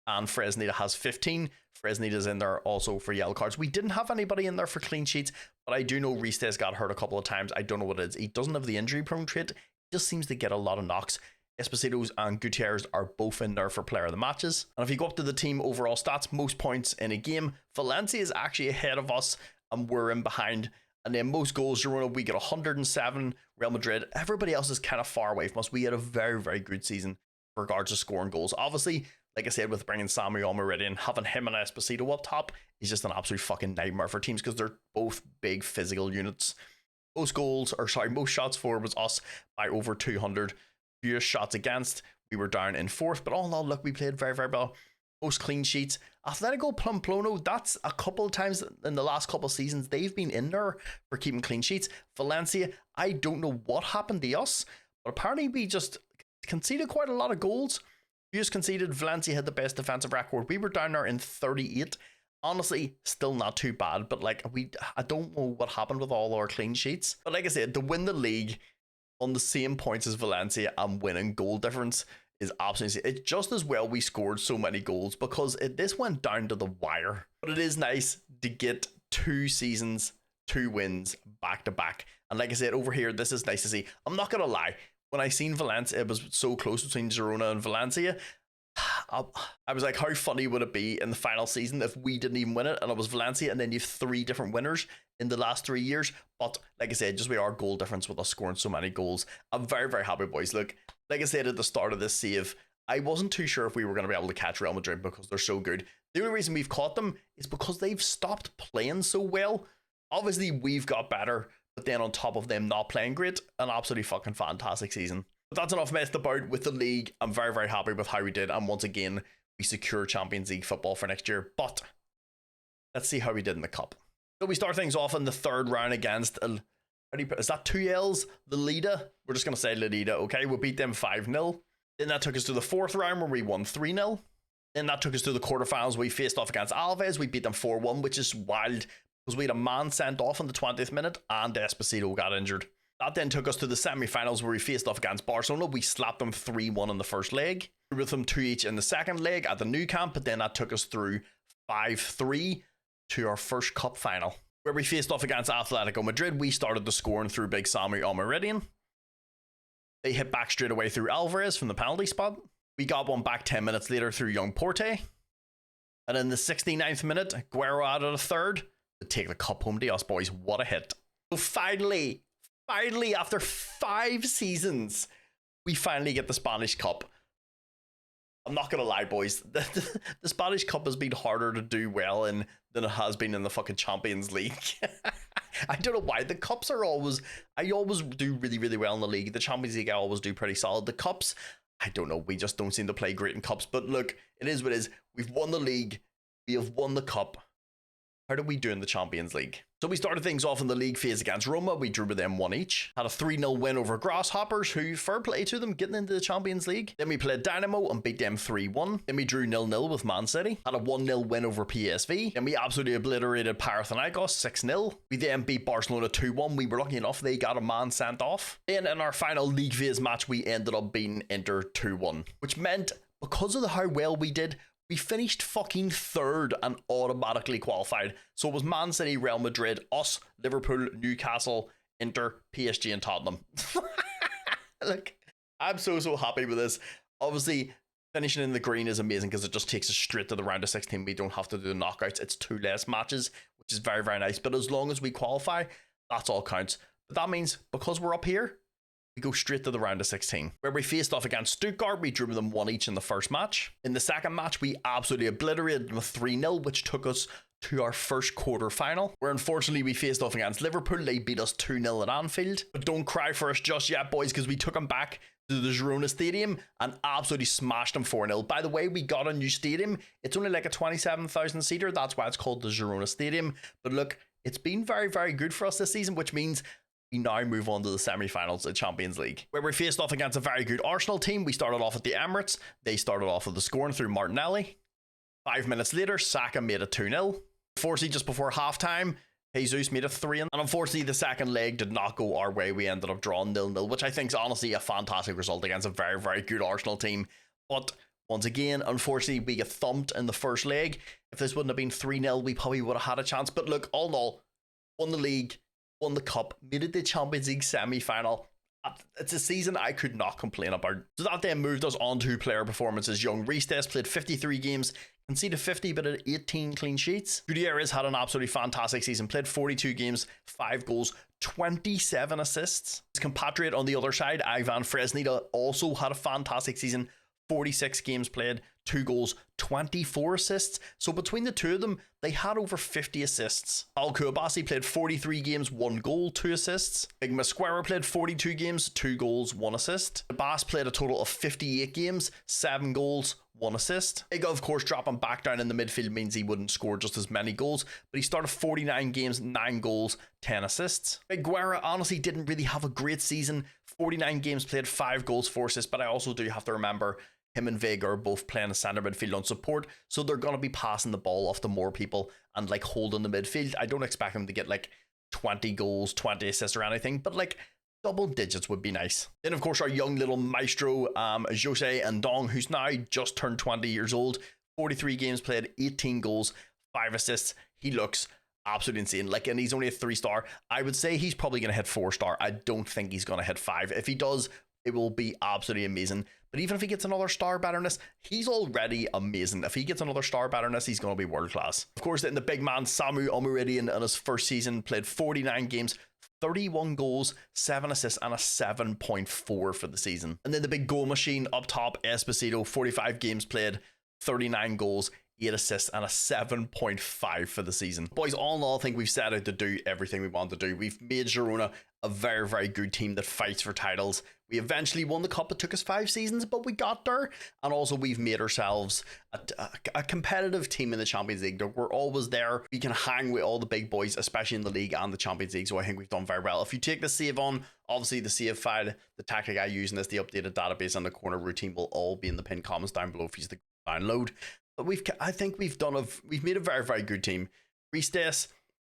and Fresneda has 15. Fresneda's in there also for yellow cards. We didn't have anybody in there for clean sheets, but I do know Ristes got hurt a couple of times. I don't know what it is. He doesn't have the injury prone trait. He just seems to get a lot of knocks. Esposito and Gutierrez are both in there for player of the matches. And if you go up to the team overall stats, most points in a game, Valencia is actually ahead of us and we're in behind. And then most goals, Girona, we get 107. Real Madrid, everybody else is kind of far away from us. We had a very, very good season in regards to scoring goals. Obviously, like I said, with bringing Samuel Meridian, having him and Esposito up top is just an absolute fucking nightmare for teams because they're both big physical units. Most shots for was us by over 200. Fewest shots against, we were down in 4th, but all in all, look, we played very, very well. Most clean sheets. Atletico Pamplona, that's a couple of times in the last couple of seasons, they've been in there for keeping clean sheets. Valencia, I don't know what happened to us, but apparently we just conceded quite a lot of goals. Fewest conceded, Valencia had the best defensive record. We were down there in 38. Honestly, still not too bad, but like I don't know what happened with all our clean sheets. But like I said, to win the league on the same points as Valencia and winning goal difference is absolutely, it's just as well we scored so many goals because this went down to the wire. But it is nice to get 2 seasons, 2 wins back to back. And like I said, over here, this is nice to see. I'm not gonna lie, when I seen Valencia, it was so close between Girona and Valencia. I was like, how funny would it be in the final season if we didn't even win it and it was Valencia and then you have 3 different winners in the last 3 years? But like I said, just with our goal difference with us scoring so many goals, I'm very, very happy, boys. Look, like I said at the start of this save, I wasn't too sure if we were going to be able to catch Real Madrid because they're so good. The only reason we've caught them is because they've stopped playing so well. Obviously, we've got better, but then on top of them not playing great, an absolutely fucking fantastic season. But that's enough messed about with the league. I'm very, very happy with how we did. And once again, we secure Champions League football for next year. But let's see how we did in the cup. So we start things off in the 3rd round against, is that 2 L's? The Lida? We're just going to say Lida, okay? We beat them 5-0. Then that took us to the 4th round where we won 3-0. Then that took us to the quarterfinals. We faced off against Alves. We beat them 4-1, which is wild because we had a man sent off in the 20th minute and Esposito got injured. That then took us to the semi-finals where we faced off against Barcelona. We slapped them 3-1 in the first leg. We were with them 2 each in the second leg at the Nou Camp, but then that took us through 5-3 to our first cup final, where we faced off against Atletico Madrid. We started the scoring through big Samuel Meridian. They hit back straight away through Alvarez from the penalty spot. We got one back 10 minutes later through young Porte. And in the 69th minute, Guerrero added a third to take the cup home to us, boys. What a hit. So finally, after 5 seasons, we finally get the Spanish Cup. I'm not going to lie, boys. The Spanish Cup has been harder to do well in than it has been in the fucking Champions League. I don't know why. The Cups are I always do really, really well in the league. The Champions League, I always do pretty solid. The Cups, I don't know. We just don't seem to play great in Cups. But look, it is what it is. We've won the league. We have won the Cup. How do we do in the Champions League? So we started things off in the league phase against Roma. We drew with them 1 each. Had a 3-0 win over Grasshoppers, who, fair play to them, getting into the Champions League. Then we played Dynamo and beat them 3-1. Then we drew 0-0 with Man City. Had a 1-0 win over PSV. Then we absolutely obliterated Panathinaikos 6-0. We then beat Barcelona 2-1. We were lucky enough they got a man sent off. Then in our final league phase match, we ended up beating Inter 2-1, which meant because of how well we did, we finished fucking third and automatically qualified. So it was Man City, Real Madrid, us, Liverpool, Newcastle, Inter, PSG and Tottenham. Look, I'm so happy with this. Obviously, finishing in the green is amazing because it just takes us straight to the round of 16. We don't have to do the knockouts. It's 2 less matches, which is very, very nice. But as long as we qualify, that's all counts. But that means because we're up here, we go straight to the round of 16, where we faced off against Stuttgart. We drew them 1 each in the first match. In the second match, we absolutely obliterated them with 3-0, which took us to our first quarter final, where unfortunately we faced off against Liverpool. They beat us 2-0 at Anfield. But don't cry for us just yet, boys, because we took them back to the Girona stadium and absolutely smashed them 4-0. By the way, we got a new stadium. It's only like a 27,000 seater. That's why it's called the Girona Stadium. But look, it's been very, very good for us this season, which means we now move on to the semi-finals of Champions League, where we faced off against a very good Arsenal team. We started off at the Emirates. They started off with the scoring through Martinelli. 5 minutes later, Saka made it 2-0. Unfortunately, just before halftime, Jesus made it 3-0. And unfortunately, the second leg did not go our way. We ended up drawing 0-0, which I think is honestly a fantastic result against a very, very good Arsenal team. But once again, unfortunately, we get thumped in the first leg. If this wouldn't have been 3-0, we probably would have had a chance. But look, all in all, won the league, won the cup, made it the Champions League semi-final. It's a season I could not complain about. So that then moved us on to player performances. Young Reestes played 53 games, conceded 50 but had 18 clean sheets. Gutierrez had an absolutely fantastic season, played 42 games, 5 goals, 27 assists. His compatriot on the other side, Ivan Fresneda, also had a fantastic season, 46 games played, 2 goals, 24 assists. So between the two of them, they had over 50 assists. Al Kouabassi played 43 games, 1 goal, 2 assists. Big Mosquera played 42 games, 2 goals, 1 assist. Bass played a total of 58 games, 7 goals, 1 assist. Big, of course, dropping back down in the midfield means he wouldn't score just as many goals, but he started 49 games, 9 goals, 10 assists. Big Guerra honestly didn't really have a great season. 49 games played, 5 goals, 4 assists, but I also do have to remember him and Vega are both playing a centre midfield on support, so they're going to be passing the ball off to more people and like holding the midfield. I don't expect him to get like 20 goals, 20 assists or anything, but like double digits would be nice. Then of course our young little maestro, Jose Ndong, who's now just turned 20 years old, 43 games played, 18 goals, 5 assists. He looks absolutely insane. Like, and he's only a 3-star. I would say he's probably going to hit 4-star. I don't think he's going to hit 5. If he does, it will be absolutely amazing. But even if he gets another star betterness, he's already amazing. If he gets another star betterness, he's going to be world class. Of course, then the big man, Samu Omuridian, in his first season, played 49 games, 31 goals, 7 assists, and a 7.4 for the season. And then the big goal machine up top, Esposito, 45 games played, 39 goals, 8 assists, and a 7.5 for the season. Boys, all in all, I think we've set out to do everything we want to do. We've made Girona a very, very good team that fights for titles. We eventually won the cup. It took us 5 seasons, but we got there. And also, we've made ourselves a competitive team in the Champions League. We're always there. We can hang with all the big boys, especially in the league and the Champions League. So I think we've done very well. If you take the save on, obviously the save file, the tactic I use in this, the updated database, and the corner routine will all be in the pinned comments down below for you to download. But I think we've made a very, very good team. Reestes,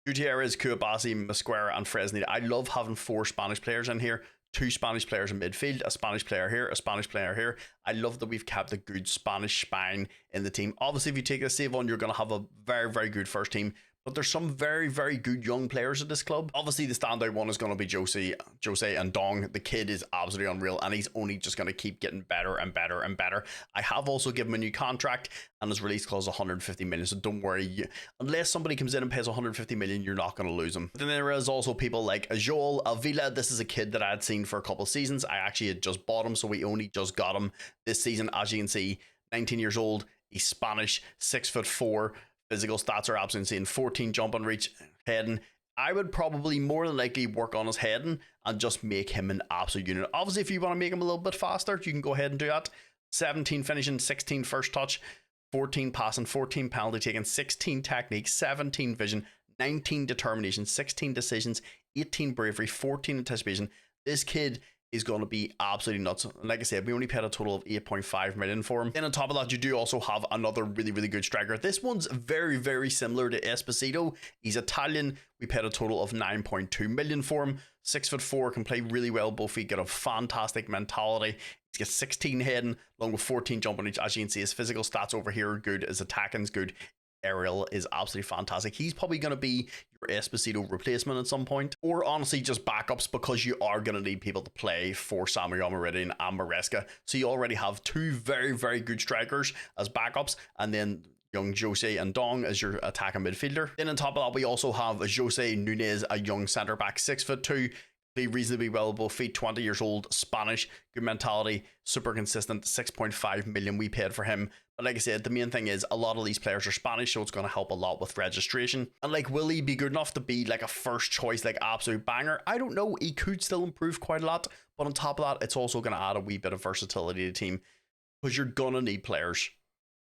Gutierrez, Kouabassi, Mosquera, and Fresneda. I love having 4 Spanish players in here. 2 Spanish players in midfield, a Spanish player here, a Spanish player here. I love that we've kept a good Spanish spine in the team. Obviously, if you take a save on, you're going to have a very, very good first team. But there's some very, very good young players at this club. Obviously, the standout one is going to be Jose Ndong. The kid is absolutely unreal, and he's only just going to keep getting better and better and better. I have also given him a new contract, and his release clause is 150 million. So don't worry, unless somebody comes in and pays 150 million, you're not going to lose him. But then there is also people like Joel Avila. This is a kid that I had seen for a couple of seasons. I actually had just bought him, so we only just got him this season. As you can see, 19 years old. He's Spanish, 6'4". Physical stats are absolutely insane. 14 jump and reach, heading. I would probably more than likely work on his heading and just make him an absolute unit. Obviously, if you want to make him a little bit faster, you can go ahead and do that. 17 finishing, 16 first touch, 14 passing, 14 penalty taking, 16 technique, 17 vision, 19 determination, 16 decisions, 18 bravery, 14 anticipation. This kid is going to be absolutely nuts. And like I said, we only paid a total of 8.5 million for him. Then on top of that, you do also have another really, really good striker. This one's very, very similar to Esposito. He's Italian. We paid a total of 9.2 million for him. 6'4", can play really well. Both feet, got a fantastic mentality. He's got 16 heading, along with 14 jumping. As you can see, his physical stats over here are good. His attacking's good. Aerial is absolutely fantastic. He's probably going to be your Esposito replacement at some point, or honestly just backups, because you are going to need people to play for Samuel Meridian and Maresca. So you already have two very, very good strikers as backups, and then young Jose and Dong as your attacking midfielder. Then on top of that, we also have Jose Nunez, a young centre back, 6'2", play reasonably well, both feet, 20 years old, Spanish, good mentality, super consistent. 6.5 million we paid for him. But like I said, the main thing is a lot of these players are Spanish, so it's going to help a lot with registration. And like, will he be good enough to be like a first choice, like absolute banger? I don't know. He could still improve quite a lot, but on top of that, it's also going to add a wee bit of versatility to the team, because you're going to need players,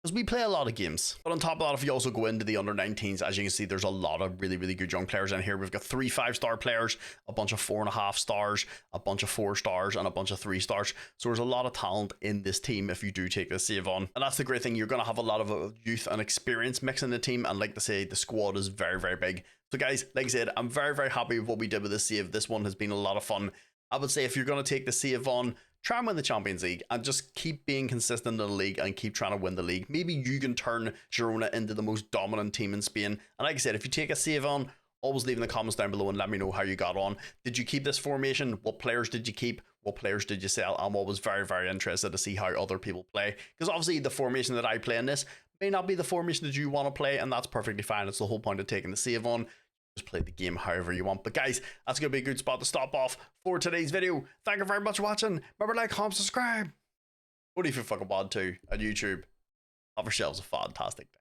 because we play a lot of games. But on top of that, if you also go into the under-19s, as you can see, there's a lot of really, really good young players in here. We've got 3 5-star players, a bunch of 4.5 stars, a bunch of 4 stars, and a bunch of 3 stars. So there's a lot of talent in this team if you do take this save on. And that's the great thing. You're going to have a lot of youth and experience mixing the team. And like to say, the squad is very, very big. So guys, like I said, I'm very, very happy with what we did with this save. This one has been a lot of fun. I would say if you're going to take the save on, try and win the Champions League and just keep being consistent in the league and keep trying to win the league. Maybe you can turn Girona into the most dominant team in Spain. And like I said, if you take a save on, always leave in the comments down below and let me know how you got on. Did you keep this formation? What players did you keep? What players did you sell? I'm always very, very interested to see how other people play, because obviously the formation that I play in this may not be the formation that you want to play, and that's perfectly fine. It's the whole point of taking the save on. Just play the game however you want. But guys, that's going to be a good spot to stop off for today's video. Thank you very much for watching. Remember to like, comment, subscribe. What if you fucking want to on YouTube? Have yourselves a fantastic day.